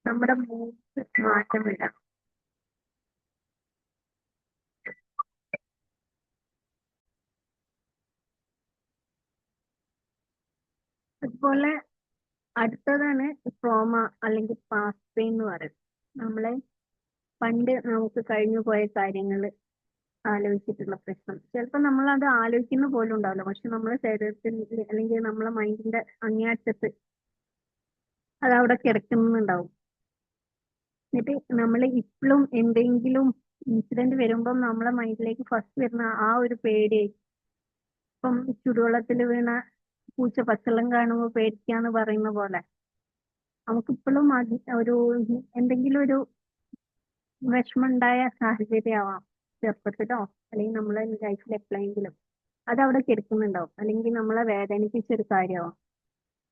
നമ്മുടെ മൂഡ് മാറ്റം വരാം. അതുപോലെ അടുത്തതാണ് ട്രോമ അല്ലെങ്കിൽ പാസ്റ്റ് പെയിൻ എന്ന് പറയും. നമ്മളെ പണ്ട് നമുക്ക് കഴിഞ്ഞു പോയ കാര്യങ്ങൾ ആലോചിച്ചിട്ടുള്ള പ്രശ്നം. ചിലപ്പോൾ നമ്മൾ അത് ആലോചിക്കുന്ന പോലും ഉണ്ടാവില്ല, പക്ഷെ നമ്മുടെ ശരീരത്തിൽ അല്ലെങ്കിൽ നമ്മളെ മൈൻഡിന്റെ അങ്ങേയറ്റത്ത് അത് അവിടെ കിടക്കുന്നുണ്ടാവും. എന്നിട്ട് നമ്മൾ ഇപ്പോഴും എന്തെങ്കിലും ഇൻസിഡന്റ് വരുമ്പം നമ്മളെ മൈൻഡിലേക്ക് ഫസ്റ്റ് വരുന്ന ആ ഒരു പേടി. ഇപ്പം ചുടുവെള്ളത്തിൽ വീണ പൂച്ച പച്ചവെള്ളം കാണുമ്പോൾ പേടിക്കാന്ന് പറയുന്ന പോലെ നമുക്കിപ്പോഴും ഒരു എന്തെങ്കിലും ഒരു വിഷമമുണ്ടായ സാഹചര്യമാവാം, ചെറുപ്പത്തിലോ അല്ലെങ്കിൽ നമ്മളെ ലൈഫിൽ എപ്പോഴെങ്കിലും അത് അവിടെ കിടക്കുന്നുണ്ടാവും, അല്ലെങ്കിൽ നമ്മളെ വേദനിപ്പിച്ച ഒരു കാര്യമാവാം.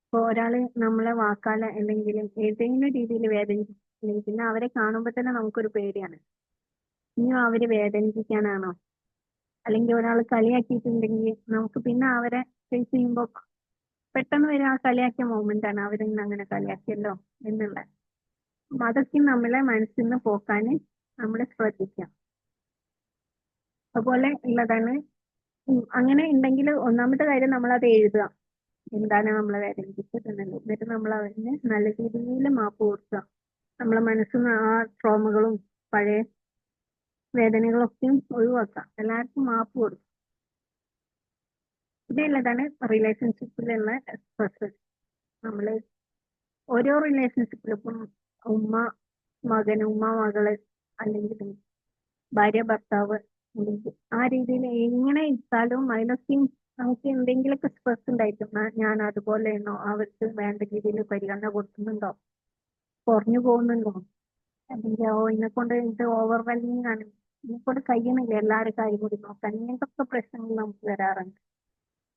ഇപ്പോൾ ഒരാള് നമ്മളെ വാക്കാല എന്തെങ്കിലും ഏതെങ്കിലും രീതിയിൽ വേദനിപ്പിച്ചില്ലെങ്കിൽ പിന്നെ അവരെ കാണുമ്പോൾ തന്നെ നമുക്കൊരു പേടിയാണ്. ഇനിയും അവര് വേദനിപ്പിക്കാനാണോ? അല്ലെങ്കിൽ ഒരാൾ കളിയാക്കിയിട്ടുണ്ടെങ്കിൽ നമുക്ക് പിന്നെ അവരെ ഫേസ് ചെയ്യുമ്പോൾ പെട്ടെന്ന് വരും ആ കളിയാക്കിയ മൊമെന്റ് ആണ്, അവരിന്ന് അങ്ങനെ കളിയാക്കിയല്ലോ എന്നുള്ള. അതൊക്കെ നമ്മളെ മനസ്സിൽ നിന്ന് പോക്കാന് നമ്മൾ ശ്രദ്ധിക്കാം. അതുപോലെ ഉള്ളതാണ് അങ്ങനെ ഉണ്ടെങ്കിൽ ഒന്നാമത്തെ കാര്യം നമ്മൾ അത് എഴുതുക, എന്താണ് നമ്മളെ വേദനിപ്പിച്ചിട്ടുണ്ടെങ്കിൽ. എന്നിട്ട് നമ്മൾ അതിന് നല്ല രീതിയിൽ മാപ്പ് കൊടുക്കുക. നമ്മളെ മനസ്സിൽ നിന്ന് ആ ട്രോമകളും പഴയ വേദനകളൊക്കെയും ഒഴിവാക്കാം, എല്ലാവർക്കും മാപ്പ് കൊടുക്കും. പിന്നെ ഉള്ളതാണ് റിലേഷൻഷിപ്പിലുള്ള സ്ട്രെസ്. നമ്മള് ഓരോ റിലേഷൻഷിപ്പിലും ഇപ്പം ഉമ്മ മകന്, ഉമ്മ മകള്, അല്ലെങ്കിൽ ഭാര്യ ഭർത്താവ്, അല്ലെങ്കിൽ ആ രീതിയിൽ എങ്ങനെ ഇട്ടാലും അതിലൊക്കെയും നമുക്ക് എന്തെങ്കിലുമൊക്കെ സ്ട്രെസ് ഉണ്ടായിട്ടും ഞാൻ അതുപോലെയാണോ, അവർക്ക് വേണ്ട രീതിയിൽ പരിഗണന കൊടുക്കുന്നുണ്ടോ, കുറഞ്ഞു പോകുന്നുണ്ടോ, അല്ലെങ്കിൽ എന്നെ കൊണ്ട് ഇത് ഓവർവെൽമിങ് ആണ്, എന്നെ കൊണ്ട് കഴിയുന്നില്ല എല്ലാവരും കാര്യം കൂടി നോക്കാൻ, ഇങ്ങനത്തെ പ്രശ്നങ്ങൾ നമുക്ക് വരാറുണ്ട്.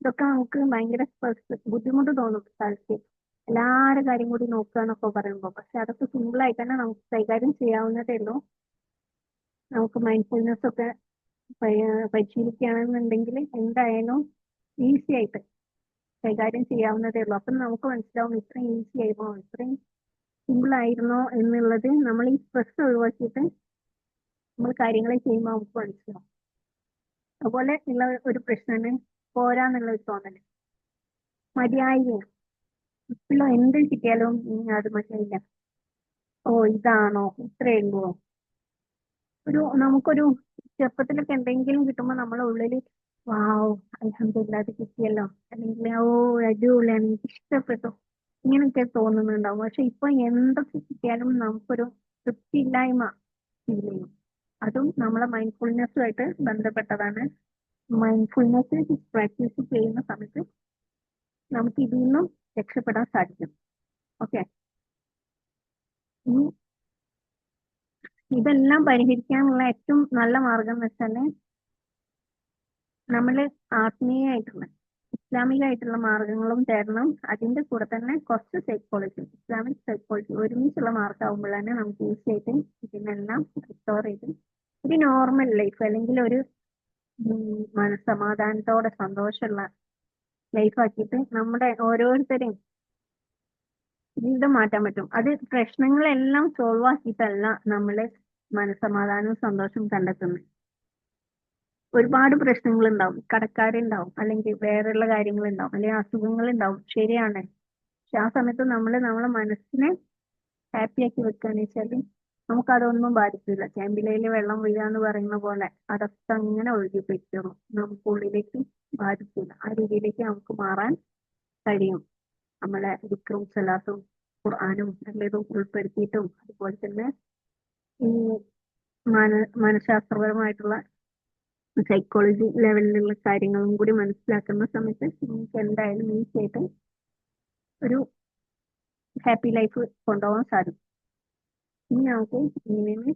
ഇതൊക്കെ നമുക്ക് ഭയങ്കര സ്ട്രെസ് ബുദ്ധിമുട്ട് തോന്നും സ്ഥലത്ത് എല്ലാവരുടെ കാര്യം കൂടി നോക്കുക എന്നൊക്കെ പറയുമ്പോൾ. പക്ഷെ അതൊക്കെ സിമ്പിൾ ആയിട്ട് തന്നെ നമുക്ക് കൈകാര്യം ചെയ്യാവുന്നതേ ഉള്ളൂ. നമുക്ക് മൈൻഡ്ഫുൾനെസ് ഒക്കെ പരിശീലിക്കുകയാണെന്നുണ്ടെങ്കിൽ എന്തായാലും ഈസി ആയിട്ട് കൈകാര്യം ചെയ്യാവുന്നതേ ഉള്ളൂ. അപ്പം നമുക്ക് മനസ്സിലാവും ഇത്രയും ഈസി ആയിരുന്നോ, ഇത്രയും സിമ്പിൾ ആയിരുന്നോ എന്നുള്ളത്. നമ്മൾ ഈ സ്ട്രെസ് ഒഴിവാക്കിയിട്ട് നമ്മൾ കാര്യങ്ങൾ ചെയ്യുമ്പോൾ നമുക്ക് മനസ്സിലാവും. അതുപോലെ ഉള്ള ഒരു പ്രശ്നമാണ് പോരാന്നുള്ള ഒരു തോന്നല്. മതിയായില്ല. ഇപ്പോഴും എന്ത് കിട്ടിയാലും അത് മതിയായില്ല. ഓ ഇതാണോ ഇത്രേ ഉള്ളൂ. നമുക്കൊരു ചെറുപ്പത്തിലൊക്കെ എന്തെങ്കിലും കിട്ടുമ്പോൾ നമ്മളെ ഉള്ളില് വാവ് അൽഹംദുലില്ലാ അത് കിട്ടിയല്ലോ, അല്ലെങ്കിൽ ഓ അടിപൊളിയാണ് എനിക്ക് ഇഷ്ടപ്പെട്ടു, ഇങ്ങനെയൊക്കെ തോന്നുന്നുണ്ടാവും. പക്ഷെ ഇപ്പൊ എന്തൊക്കെ കിട്ടിയാലും നമുക്കൊരു തൃപ്തിയില്ലായ്മ ഫീൽ ചെയ്യും. അതും നമ്മളെ മൈൻഡ്ഫുൾനെസ്സുമായിട്ട് ബന്ധപ്പെട്ടതാണ്. മൈൻഡ്ഫുൾനെസ് പ്രാക്ടീസ് ചെയ്യുന്ന സമയത്ത് നമുക്ക് ഇതിൽ നിന്നും രക്ഷപ്പെടാൻ സാധിക്കും. ഓക്കെ, ഇതെല്ലാം പരിഹരിക്കാനുള്ള ഏറ്റവും നല്ല മാർഗം എന്ന് വെച്ചാല് നമ്മൾ ആത്മീയമായിട്ടുള്ള ഇസ്ലാമികമായിട്ടുള്ള മാർഗങ്ങളും തേടണം. അതിന്റെ കൂടെ തന്നെ കുറച്ച് സൈക്കോളജി, ഇസ്ലാമിക് സൈക്കോളജി ഒരുമിച്ചുള്ള മാർഗമാകുമ്പോഴാണ് നമുക്ക് ഈസി ആയിട്ട് ഇതിനെല്ലാം റിസ്റ്റോർ ചെയ്ത് ഒരു നോർമൽ ലൈഫ് അല്ലെങ്കിൽ ഒരു മനസ്സമാധാനത്തോടെ സന്തോഷമുള്ള ലൈഫ് ആക്കിയിട്ട് നമ്മുടെ ഓരോരുത്തരെയും ജീവിതം മാറ്റാൻ പറ്റും. അത് പ്രശ്നങ്ങളെല്ലാം സോൾവ് ആക്കിയിട്ടല്ല നമ്മള് മനസ്സമാധാനവും സന്തോഷവും കണ്ടെത്തുന്നത്. ഒരുപാട് പ്രശ്നങ്ങൾ ഉണ്ടാവും, കടക്കാരുണ്ടാവും, അല്ലെങ്കിൽ വേറെയുള്ള കാര്യങ്ങളുണ്ടാവും, അല്ലെങ്കിൽ അസുഖങ്ങൾ ഉണ്ടാവും, ശരിയാണ്. പക്ഷെ ആ സമയത്ത് നമ്മളെ മനസ്സിനെ ഹാപ്പി ആക്കി വെക്കുകയെന്ന് വെച്ചാല് നമുക്കതൊന്നും ബാധിക്കില്ല. ചെമ്പിലയില് വെള്ളം വീഴുക എന്ന് പറയുന്ന പോലെ അതൊക്കെ അങ്ങനെ ഒഴുകി പോയിക്കോളും, നമുക്ക് ഉള്ളിലേക്ക് ബാധിക്കില്ല. ആ രീതിയിലേക്ക് നമുക്ക് മാറാൻ കഴിയും. നമ്മളെ ദിക്റും സലാത്തും ഖുർആനും എല്ലതും ഉൾപ്പെടുത്തിയിട്ടും അതുപോലെ തന്നെ ഈ മനഃശാസ്ത്രപരമായിട്ടുള്ള സൈക്കോളജി ലെവലിലുള്ള കാര്യങ്ങളും കൂടി മനസ്സിലാക്കുന്ന സമയത്ത് നമുക്ക് എന്തായാലും ഈസി ആയിട്ട് ഒരു ഹാപ്പി ലൈഫ് കൊണ്ടുപോകാൻ സാധിക്കും. ഇനി നമുക്ക് ഇങ്ങനെ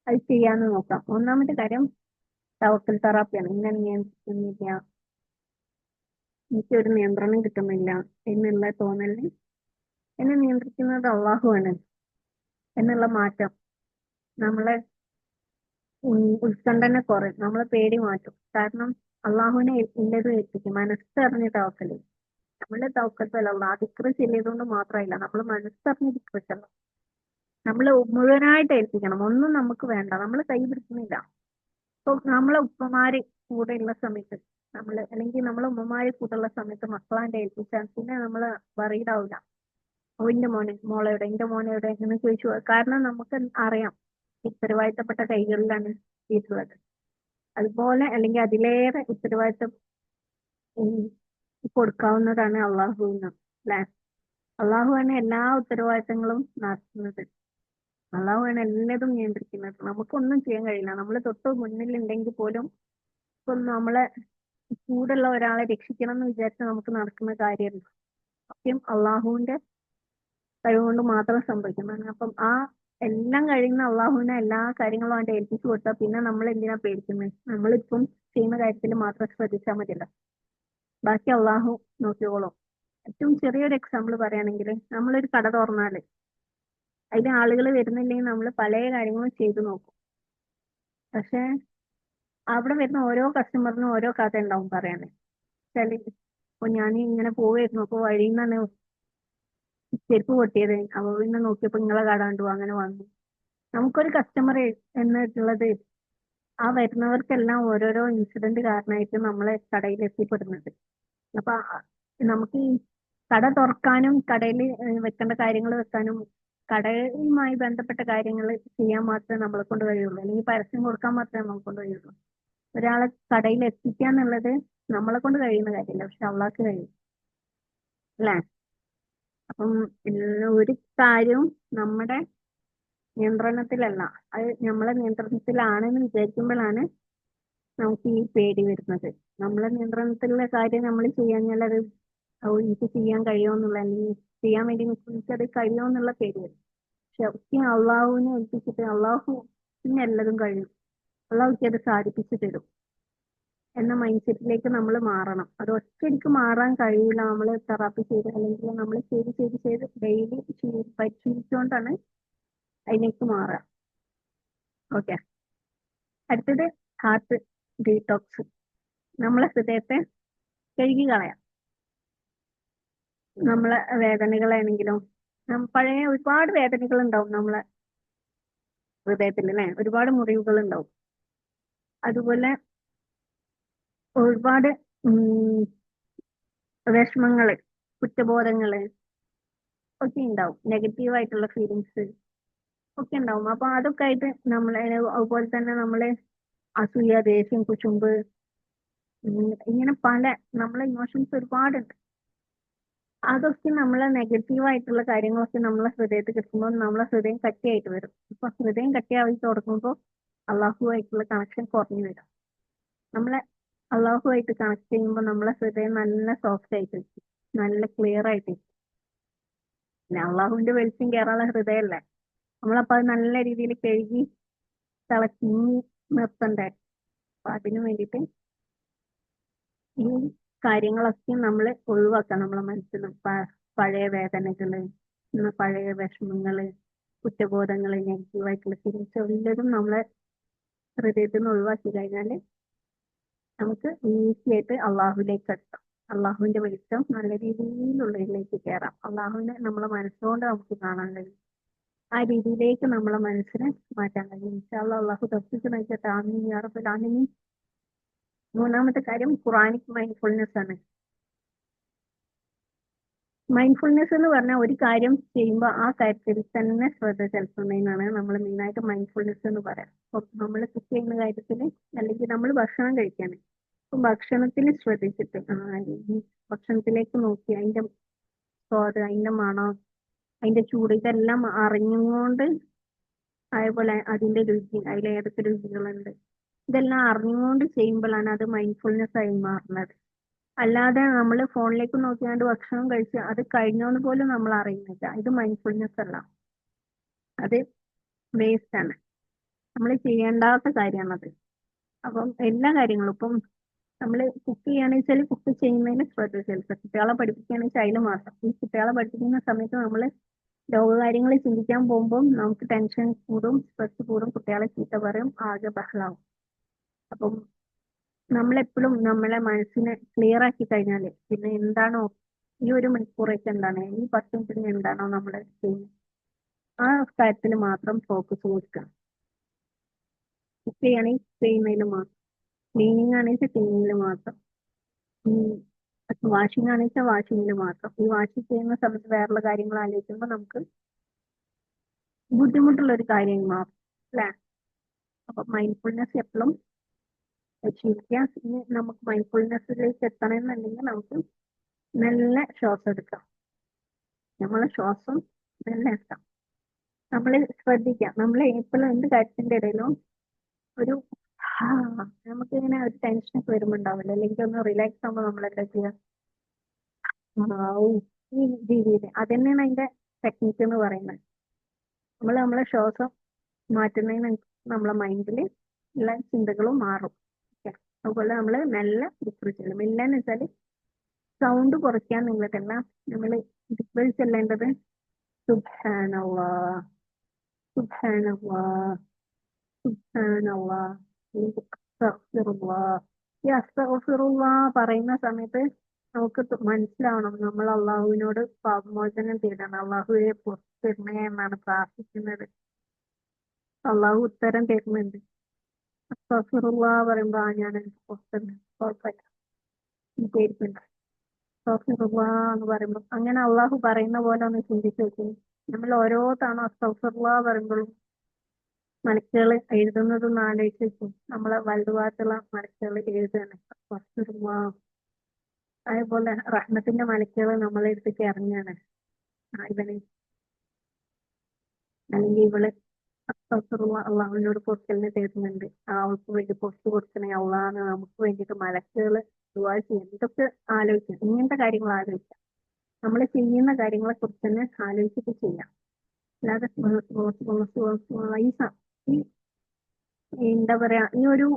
അത് ചെയ്യാന്ന് നോക്കാം. ഒന്നാമത്തെ കാര്യം തവക്കൽ തെറാപ്പിയാണ്. ഇങ്ങനെ നിയന്ത്രിക്കുന്നില്ല, എനിക്കൊരു നിയന്ത്രണം കിട്ടുന്നില്ല എന്നുള്ള തോന്നലിന് എന്നെ നിയന്ത്രിക്കുന്നത് അള്ളാഹുവാണ് എന്നുള്ള മാറ്റം നമ്മളെ ഉത്കണ്ഠനെ കുറയും, നമ്മളെ പേടി മാറ്റും. കാരണം അള്ളാഹുവിനെ ഇല്ലത് എത്തിക്കും. മനസ്സറിഞ്ഞ് തവക്കല്, നമ്മളെ തവക്കത്തല്ല ദിക്റ് ചെല്ലിയതുകൊണ്ട് മാത്രമല്ല, നമ്മൾ മനസ്സറിഞ്ഞ് ദിക്റ് ചെല്ലണം. നമ്മൾ മുഴുവനായിട്ട് ഏൽപ്പിക്കണം. ഒന്നും നമുക്ക് വേണ്ട, നമ്മൾ കൈ പിടിക്കുന്നില്ല. ഇപ്പൊ നമ്മളെ ഉപ്പമാര് കൂടെ ഉള്ള സമയത്ത് അല്ലെങ്കിൽ നമ്മളെ ഉമ്മമാരെ കൂടെയുള്ള സമയത്ത് മക്കളാണ്ട് ഏൽപ്പിച്ചാൽ പിന്നെ നമ്മള് വറീഡ് ആവില്ല. ഓ എന്റെ മോളെവിടെ, എന്റെ മോനെവിടെ എന്ന് ചോദിച്ചു. കാരണം നമുക്ക് അറിയാം ഉത്തരവാദിത്തപ്പെട്ട കൈകളിലാണ് എത്തിയിട്ടുള്ളത്. അതുപോലെ അല്ലെങ്കിൽ അതിലേറെ ഉത്തരവാദിത്തം കൊടുക്കാവുന്നതാണ് അള്ളാഹുവിന്, അല്ലെ? അള്ളാഹുവാണ് എല്ലാ ഉത്തരവാദിത്തങ്ങളും നടത്തുന്നത്. അള്ളാഹുവാണ് എല്ലാതും നിയന്ത്രിക്കുന്നത്. നമുക്കൊന്നും ചെയ്യാൻ കഴിയില്ല. നമ്മൾ തൊട്ട് മുന്നിലുണ്ടെങ്കിൽ പോലും ഇപ്പം നമ്മളെ കൂടെയുള്ള ഒരാളെ രക്ഷിക്കണം എന്ന് വിചാരിച്ച് നമുക്ക് നടക്കുന്ന കാര്യമല്ല. സത്യം അള്ളാഹുവിന്റെ കഴിവുകൊണ്ട് മാത്രം സംഭവിക്കുന്നതാണ്. അപ്പം ആ എല്ലാം കഴിയുന്ന അള്ളാഹുവിനെ എല്ലാ കാര്യങ്ങളും അവന്റെ ഏൽപ്പിച്ചു കൊടുത്താൽ പിന്നെ നമ്മൾ എന്തിനാ പേടിക്കുന്നത്? നമ്മളിപ്പം ചെയ്യുന്ന കാര്യത്തിൽ മാത്രം ശ്രദ്ധിച്ചാൽ മതിയല്ലോ, ബാക്കി അള്ളാഹു നോക്കിക്കോളും. ഏറ്റവും ചെറിയൊരു എക്സാമ്പിൾ പറയുകയാണെങ്കിൽ നമ്മളൊരു കട തുറന്നാല് അതിൽ ആളുകൾ വരുന്നില്ലെങ്കിൽ നമ്മൾ പല കാര്യങ്ങളും ചെയ്തു നോക്കും. പക്ഷെ അവിടെ വരുന്ന ഓരോ കസ്റ്റമറിനും ഓരോ കഥ ഉണ്ടാവും പറയാന്. വെച്ചാല് ഇപ്പൊ ഞാൻ ഇങ്ങനെ പോവായിരുന്നു, അപ്പൊ വഴിയിൽ നിന്നാണ് ചെരുപ്പ് പൊട്ടിയത്, അപ്പൊ പിന്നെ നോക്കിയപ്പോ നിങ്ങളെ കട കണ്ടു, അങ്ങനെ വന്നു. നമുക്കൊരു കസ്റ്റമർ എന്നിട്ടുള്ളത് ആ വരുന്നവർക്കെല്ലാം ഓരോരോ ഇൻസിഡന്റ് കാരണമായിട്ട് നമ്മളെ കടയിൽ എത്തിപ്പെടുന്നുണ്ട്. അപ്പൊ നമുക്ക് ഈ കട തുറക്കാനും കടയിൽ വെക്കേണ്ട കാര്യങ്ങൾ വെക്കാനും കടയുമായി ബന്ധപ്പെട്ട കാര്യങ്ങൾ ചെയ്യാൻ മാത്രമേ നമ്മളെ കൊണ്ട് കഴിയുള്ളൂ, അല്ലെങ്കിൽ പരസ്യം കൊടുക്കാൻ മാത്രമേ നമ്മളെ കൊണ്ട് കഴിയുള്ളൂ. ഒരാളെ കടയിൽ എത്തിക്കുക എന്നുള്ളത് നമ്മളെ കൊണ്ട് കഴിയുന്ന കാര്യമില്ല, പക്ഷെ അള്ളാഹ്ക്ക് കഴിയും, അല്ലേ? അപ്പം ഒരു കാര്യവും നമ്മുടെ നിയന്ത്രണത്തിലല്ല, അത് നമ്മളെ നിയന്ത്രണത്തിലാണെന്ന് വിചാരിക്കുമ്പോഴാണ് നമുക്ക് ഈ പേടി വരുന്നത്. നമ്മളെ നിയന്ത്രണത്തിലുള്ള കാര്യം നമ്മൾ ചെയ്യാഞ്ഞാൽ അത് എനിക്ക് ചെയ്യാൻ കഴിയുമെന്നുള്ള, അല്ലെങ്കിൽ ചെയ്യാൻ വേണ്ടി എനിക്കത് കഴിയുമെന്നുള്ള പേടി വരും. പക്ഷെ ഒക്കെ അള്ളാഹുവിനെ ഏൽപ്പിച്ചിട്ട് അള്ളാഹു പിന്നെ എല്ലാതും കഴിയും, അള്ളാഹുക്ക് അത് സാധിപ്പിച്ചു തരും എന്ന മൈൻഡ് സെറ്റിലേക്ക് നമ്മൾ മാറണം. അത് ഒറ്റയ്ക്ക് മാറാൻ കഴിയില്ല. നമ്മൾ തെറാപ്പി ചെയ്ത് അല്ലെങ്കിൽ നമ്മൾ ചെയ്ത് ചെയ്ത് ചെയ്ത് ഡെയിലി പരിശീലിച്ചുകൊണ്ടാണ് അതിലേക്ക് മാറുക. ഓക്കെ, അടുത്തത് ഹാർട്ട് ഡീടോക്സ്. നമ്മളെ ഹൃദയത്തെ കഴുകി കളയാം. നമ്മളെ വേദനകളാണെങ്കിലും പഴയ ഒരുപാട് വേദനകൾ ഉണ്ടാവും നമ്മളെ ഹൃദയത്തിൽ, അല്ലെ? ഒരുപാട് മുറിവുകൾ ഉണ്ടാവും. അതുപോലെ ഒരുപാട് വിഷമങ്ങള്, കുറ്റബോധങ്ങള് ഒക്കെ ഉണ്ടാവും. നെഗറ്റീവ് ആയിട്ടുള്ള ഫീലിങ്സ് ഒക്കെ ഉണ്ടാവും. അപ്പൊ അതൊക്കെ ആയിട്ട് നമ്മളെ, അതുപോലെ തന്നെ നമ്മളെ അസൂയ, ദേഷ്യം, കുശുമ്പ്, ഇങ്ങനെ പല നമ്മളെ ഇമോഷൻസ് ഒരുപാടുണ്ട്. അതൊക്കെ നമ്മളെ നെഗറ്റീവ് ആയിട്ടുള്ള കാര്യങ്ങളൊക്കെ നമ്മളെ ഹൃദയത്തിൽ കിട്ടുമ്പോൾ നമ്മളെ ഹൃദയം കട്ടിയായിട്ട് വരും. അപ്പൊ ഹൃദയം കട്ടിയായി തുടങ്ങുമ്പോൾ അള്ളാഹുവായിട്ടുള്ള കണക്ഷൻ കുറഞ്ഞു വരും. നമ്മളെ അള്ളാഹുവായിട്ട് കണക്ട് ചെയ്യുമ്പോൾ നമ്മളെ ഹൃദയം നല്ല സോഫ്റ്റ് ആയിട്ട് ഇരിക്കും, നല്ല ക്ലിയർ ആയിട്ട് ഇരിക്കും. പിന്നെ അള്ളാഹുവിന്റെ വെളിച്ചം കയറാനുള്ള ഹൃദയമല്ലേ, നമ്മളപ്പോ അത് നല്ല രീതിയിൽ കഴുകി തിളക്കി നിർത്തണ്ടേ. അപ്പൊ അതിനു വേണ്ടിയിട്ട് ഈ കാര്യങ്ങളൊക്കെ നമ്മൾ ഒഴിവാക്കാം നമ്മളെ മനസ്സിൽ നിന്ന്. പഴയ വേദനകള്, പഴയ വിഷമങ്ങള്, കുറ്റബോധങ്ങള്, നെഗറ്റീവായിട്ടുള്ള ഫീലിങ്സ് എല്ലാതും നമ്മളെ ഹൃദയത്തിൽ നിന്ന് ഒഴിവാക്കി കഴിഞ്ഞാല് നമുക്ക് ഈസി ആയിട്ട് അള്ളാഹുലേക്ക് എത്താം. അള്ളാഹുവിന്റെ വെളിച്ചം നല്ല രീതിയിലുള്ളതിലേക്ക് കയറാം. അള്ളാഹുവിനെ നമ്മളെ മനസ്സുകൊണ്ട് നമുക്ക് കാണാൻ കഴിയും. ആ രീതിയിലേക്ക് നമ്മളെ മനസ്സിനെ മാറ്റാൻ കഴിയും. ഇൻഷാ അല്ലാഹ് അള്ളാഹു തൗഫീഖ് നൽകട്ടെ. ആമീൻ യാ റബ്ബൽ ആലമീൻ. മൂന്നാമത്തെ കാര്യം ഖുറാനിക് മൈൻഡ്ഫുൾനെസ് ആണ്. മൈൻഡ്ഫുൾനെസ് എന്ന് പറഞ്ഞാൽ ഒരു കാര്യം ചെയ്യുമ്പോൾ ആ കാര്യത്തിൽ തന്നെ ശ്രദ്ധ ചെലുത്തുന്നതിനാണ് നമ്മൾ മെയിനായിട്ട് മൈൻഡ്ഫുൾനെസ് എന്ന് പറയാം. അപ്പൊ നമ്മൾ കുക്ക് ചെയ്യുന്ന കാര്യത്തിൽ, അല്ലെങ്കിൽ നമ്മൾ ഭക്ഷണം കഴിക്കാണ്, അപ്പൊ ഭക്ഷണത്തിൽ ശ്രദ്ധിച്ചിട്ട് ഈ ഭക്ഷണത്തിലേക്ക് നോക്കി അതിന്റെ സ്വാദ്, അതിന്റെ മണം, അതിന്റെ ചൂട്, ഇതെല്ലാം അറിഞ്ഞുകൊണ്ട്, അതേപോലെ അതിന്റെ രുചി, അതിൽ ഏതൊക്കെ രുചികളുണ്ട്, ഇതെല്ലാം അറിഞ്ഞുകൊണ്ട് ചെയ്യുമ്പോഴാണ് അത് മൈൻഡ്ഫുൾനെസ് ആയി മാറുന്നത്. അല്ലാതെ നമ്മൾ ഫോണിലേക്ക് നോക്കിയാണ്ട് ഭക്ഷണം കഴിച്ച് അത് കഴിഞ്ഞോന്ന് പോലും നമ്മൾ അറിയുന്നില്ല, ഇത് മൈൻഡ്ഫുൾനെസ് അല്ല, അത് വേസ്റ്റ് ആണ്, നമ്മൾ ചെയ്യേണ്ടാത്ത കാര്യമാണത്. അപ്പം എല്ലാ കാര്യങ്ങളും ഇപ്പം നമ്മൾ കുക്ക് ചെയ്യുകയാണെന്ന് വെച്ചാൽ കുക്ക് ചെയ്യുന്നതിന് ശ്രദ്ധ ചെലുത്തുക. കുട്ടികളെ പഠിപ്പിക്കുകയാണെന്ന് വെച്ചാൽ അതിൽ മാത്രം. ഈ കുട്ടികളെ പഠിപ്പിക്കുന്ന സമയത്ത് നമ്മൾ ലോകകാര്യങ്ങൾ ചിന്തിക്കാൻ പോകുമ്പോൾ നമുക്ക് ടെൻഷൻ കൂടും, സ്ട്രെസ് കൂടും, കുട്ടികളെ ചീത്ത പറയും, ആകെ ബഹളാവും. അപ്പം നമ്മളെപ്പോഴും നമ്മളെ മനസ്സിനെ ക്ലിയർ ആക്കി കഴിഞ്ഞാൽ പിന്നെ എന്താണോ ഈ ഒരു മണിക്കൂറൊക്കെ എന്താണ്, ഈ 10 മിനിറ്റിന് എന്താണോ നമ്മൾ ചെയ്യുന്നത് ആ കാര്യത്തിൽ മാത്രം ഫോക്കസ് കൊടുക്കുക. കുക്ക് ചെയ്യുകയാണെങ്കിൽ ചെയ്യുന്നതിൽ മാത്രം, ക്ലീനിങ് ആണെങ്കിൽ ക്ലീനിങ്ങിൽ മാത്രം, വാഷിംഗ് ആണെന്ന് വെച്ചാൽ വാഷിങ്ങിൽ മാത്രം. ഈ വാഷിംഗ് ചെയ്യുന്ന സമയത്ത് വേറെയുള്ള കാര്യങ്ങൾ ആലോചിക്കുമ്പോൾ നമുക്ക് ബുദ്ധിമുട്ടുള്ള ഒരു കാര്യം മാറും അല്ലേ. അപ്പൊ മൈൻഡ്ഫുൾനെസ് എപ്പോഴും ശീലിക്കാം. ഇനി നമുക്ക് മൈൻഡ്ഫുൾനെസ്സിലേക്ക് എത്തണമെന്നുണ്ടെങ്കിൽ നമുക്ക് നല്ല ശ്വാസം എടുക്കാം, നമ്മളെ ശ്വാസം നല്ല എടുക്കാം. നമ്മൾ ശ്രദ്ധിക്കാം, നമ്മൾ എപ്പോഴും എന്ത് കാര്യത്തിന്റെ ഇടയിലും ഒരു നമുക്ക് ഇങ്ങനെ ഒരു ടെൻഷനൊക്കെ വരുമ്പോൾ ഉണ്ടാവില്ല, അല്ലെങ്കിൽ ഒന്ന് റിലാക്സ് ആകുമ്പോൾ നമ്മളെന്താ ചെയ്യാം, ഈ രീതിയിൽ. അതന്നെയാണ് അതിന്റെ ടെക്നിക്ക് എന്ന് പറയുന്നത്. നമ്മൾ നമ്മളെ ശ്വാസം മാറ്റുന്നതിന് നമ്മളെ മൈൻഡിൽ ഉള്ള ചിന്തകളും മാറും. അതുപോലെ നമ്മൾ മെല്ലെ ദിക്ർ ചെല്ലും. മെല്ലെ എന്ന് വെച്ചാൽ സൗണ്ട് കുറയ്ക്കാൻ നിങ്ങൾക്കല്ല, നമ്മൾ ദിക്ർ ചെല്ലേണ്ടത് സുബ്ഹാനല്ലാഹ്, സുബ്ഹാനല്ലാഹ്, സുബ്ഹാനല്ലാഹ്, അസ്തഗ്ഫിറുല്ലാഹ്. ഈ അസ്തഗ്ഫിറുല്ലാഹ് പറയുന്ന സമയത്ത് നമുക്ക് മനസ്സിലാവണം നമ്മൾ അള്ളാഹുവിനോട് പാപമോചനം തേടണം, അള്ളാഹുവെ പുറത്തു തരണേ എന്നാണ് പ്രാർത്ഥിക്കുന്നത്. അള്ളാഹു ഉത്തരം തരുന്നുണ്ട്. അസ്തഗ്ഫിറുല്ലാഹ് പറയുമ്പോ ഞാൻ പുറത്തുണ്ട്, കുഴപ്പമില്ല, വിചാരിക്കുന്നുണ്ട്. അസ്തഗ്ഫിറുല്ലാഹ് എന്ന് പറയുമ്പോൾ അങ്ങനെ അള്ളാഹു പറയുന്ന പോലെ ഒന്ന് ചിന്തിച്ചു നോക്കി. നമ്മൾ ഓരോ തവണ അസ്തഗ്ഫിറുല്ലാഹ് പറയുമ്പോഴും മലക്കുകൾ എഴുതുന്നതൊന്ന് ആലോചിച്ച് വെക്കും. നമ്മളെ വലതുഭാഗത്തുള്ള മലക്കുകൾ എഴുതുകയാണ് അസ്തഗ്ഫിറുല്ലാഹ്. അതേപോലെ റഹ്മത്തിന്റെ മലക്കുകൾ നമ്മളെ അടുത്തേക്ക് ഇറങ്ങുകയാണ്, ഇവന് അല്ലെങ്കിൽ ഇവള് അസ്തഗ്ഫിറുല്ലാഹ് അള്ളാഹുവിനോട് പൊറുക്കലിനെ തേടുന്നുണ്ട്, അവൾക്ക് വേണ്ടി പുറത്തു കൊടുക്കണേ അള്ളാന്ന് നമുക്ക് വേണ്ടിയിട്ട് മലക്കുകൾ ദുആ ചെയ്യും. ഇതൊക്കെ ആലോചിക്കാം, ഇങ്ങനത്തെ കാര്യങ്ങൾ ആലോചിക്കാം. നമ്മൾ ചെയ്യുന്ന കാര്യങ്ങളെ കുറിച്ച് തന്നെ ആലോചിച്ചിട്ട് ചെയ്യാം. അല്ലാതെ ഈ എന്താ പറയാ, ഈ ഒരു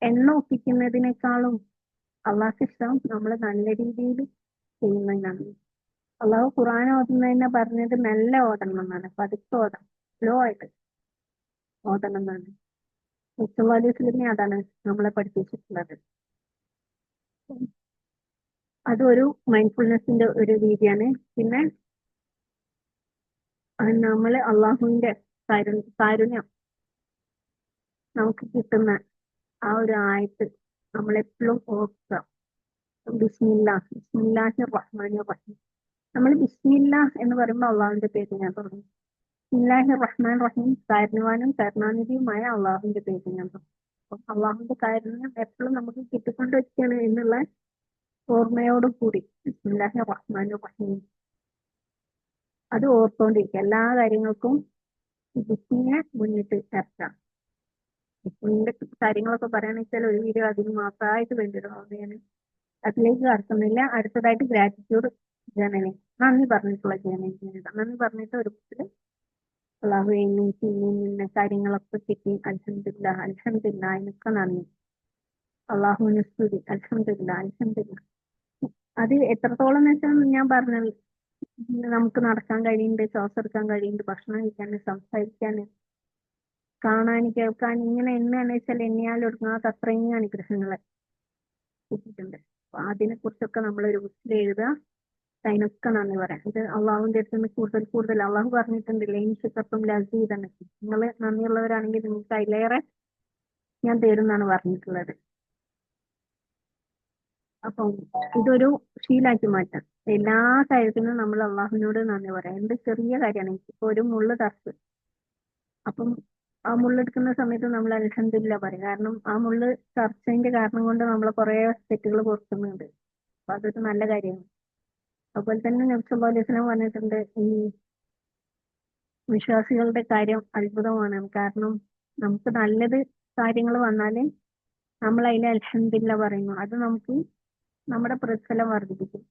എണ്ണ ഒപ്പിക്കുന്നതിനേക്കാളും അള്ളാഹ്ക്ക് ഇഷ്ടം നമ്മൾ നല്ല രീതിയിൽ ചെയ്യുന്നതിനാണ്. അള്ളാഹു ഖുർആൻ ഓതുന്നതിനെ പറഞ്ഞത് നല്ല ഓതണം എന്നാണ്, പതുക്കെ ഓതണം, സ്ലോ ആയിട്ട് ഓതണം എന്നാണ്. മുസ്ലിം അതാണ് നമ്മളെ പഠിപ്പിച്ചിട്ടുള്ളത്. അതൊരു മൈൻഡ്ഫുൾനെസിന്റെ ഒരു രീതിയാണ്. പിന്നെ നമ്മൾ അള്ളാഹുവിന്റെ കാരുണ്യം നമുക്ക് കിട്ടുന്ന ആ ഒരു ആയത്ത് നമ്മളെപ്പോഴും ഓർക്കുക. ബിസ്മില്ലാഹിർ റഹ്മാനിർ റഹീം. നമ്മൾ ബിസ്മില്ല എന്ന് പറയുമ്പോൾ അള്ളാഹുവിന്റെ പേര് ഞാൻ തുടങ്ങും. ബിസ്മില്ലാഹിർ റഹ്മാൻ റഹീം, കാരുണ്യവാനും കരുണാനിധിയുമായ അള്ളാഹുവിന്റെ പേര് ഞാൻ തുടങ്ങും. അപ്പം അള്ളാഹുവിന്റെ കാരുണ്യം എപ്പോഴും നമുക്ക് കിട്ടിക്കൊണ്ടിരിക്കുകയാണ് എന്നുള്ള ഓർമ്മയോട് കൂടി ബിസ്മില്ലാഹിർ റഹ്മാനിർ റഹീം അത് ഓർത്തുകൊണ്ടിരിക്കുക. എല്ലാ കാര്യങ്ങൾക്കും ബിസ്മിനെ മുന്നിട്ട് ഇറക്കാം. ബിസ്മിന്റെ കാര്യങ്ങളൊക്കെ പറയുകയാണെന്ന് വെച്ചാൽ ഒരു വീഡിയോ അതിന് മാത്രമായിട്ട് വേണ്ടിയിടും. അതുകൊണ്ട് ഞാൻ അതിലേക്ക് കടക്കുന്നില്ല. അടുത്തതായിട്ട് ഗ്രാറ്റിറ്റ്യൂഡ് ജേർണലിംഗ്, നന്ദി പറഞ്ഞിട്ടുള്ള ജേർണലിംഗ്. നന്ദി പറഞ്ഞിട്ട് ഒരു ബുക്കിൽ അള്ളാഹു എനിക്ക് ഇന്ന കാര്യങ്ങളൊക്കെ കിട്ടി, അൽഹംദുലില്ലാ അൽഹംദുലില്ലാ അതിനൊക്കെ നന്ദി, അള്ളാഹുവിന് സ്തുതി, അൽഹംദുലില്ലാ അൽഹംദുലില്ലാ. അത് എത്രത്തോളം എന്ന് വെച്ചാൽ ഞാൻ പറഞ്ഞത്, നമുക്ക് നടക്കാൻ കഴിയുന്നുണ്ട്, ശ്വാസം എടുക്കാൻ കഴിയുന്നുണ്ട്, ഭക്ഷണം കഴിക്കാൻ, സംസാരിക്കാൻ, കാണാൻ, കേൾക്കാൻ, ഇങ്ങനെ എന്നെയാണെന്ന് വെച്ചാൽ എണ്ണിയാൽ ഒടുങ്ങാത്ത അത്രയും അനുഗ്രഹങ്ങളെ കിട്ടിയിട്ടുണ്ട്. അപ്പൊ അതിനെ കുറിച്ചൊക്കെ നമ്മൾ ഒരു ബുക്കിൽ എഴുതുക, അതിനൊക്കെ നന്ദി പറയാം. ഇത് അള്ളാഹുവിന്റെ അടുത്ത് നിന്ന് കൂടുതൽ കൂടുതൽ അള്ളാഹു പറഞ്ഞിട്ടുണ്ടല്ലേ, ഇൻഷക്കത്തും ലസീദ്, നിങ്ങൾ നന്ദിയുള്ളവരാണെങ്കിൽ നിങ്ങൾക്ക് അതിലേറെ ഞാൻ തരുന്നാണ് പറഞ്ഞിട്ടുള്ളത്. അപ്പം ഇതൊരു ശീലാക്കി മാറ്റാം. എല്ലാ കാര്യത്തിനും നമ്മൾ അള്ളാഹുവിനോട് നന്ദി പറയാം. എന്ത് ചെറിയ കാര്യമാണ്, ഇപ്പൊ ഒരു മുള്ള് തറച്ച്, അപ്പം ആ മുള്ളെടുക്കുന്ന സമയത്ത് നമ്മൾ അൽഹംദുലില്ലാ പറയും. കാരണം ആ മുള്ള് തറച്ചതിന്റെ കാരണം കൊണ്ട് നമ്മൾ കുറെ തെറ്റുകൾ പൊറുക്കുന്നുണ്ട്. അപ്പൊ അതൊരു നല്ല കാര്യമാണ്. അതുപോലെ തന്നെ നബി സല്ലല്ലാഹു അലൈഹി വസല്ലം പറഞ്ഞിട്ടുണ്ട്, ഈ വിശ്വാസികളുടെ കാര്യം അത്ഭുതമാണ്. കാരണം നമുക്ക് നല്ലത് കാര്യങ്ങൾ വന്നാല് നമ്മൾ അതിൽ അൽഹംദുലില്ലാ പറയുന്നു. അത് നമുക്ക് നമ്മുടെ പ്രതിഫലം വർദ്ധിപ്പിക്കും.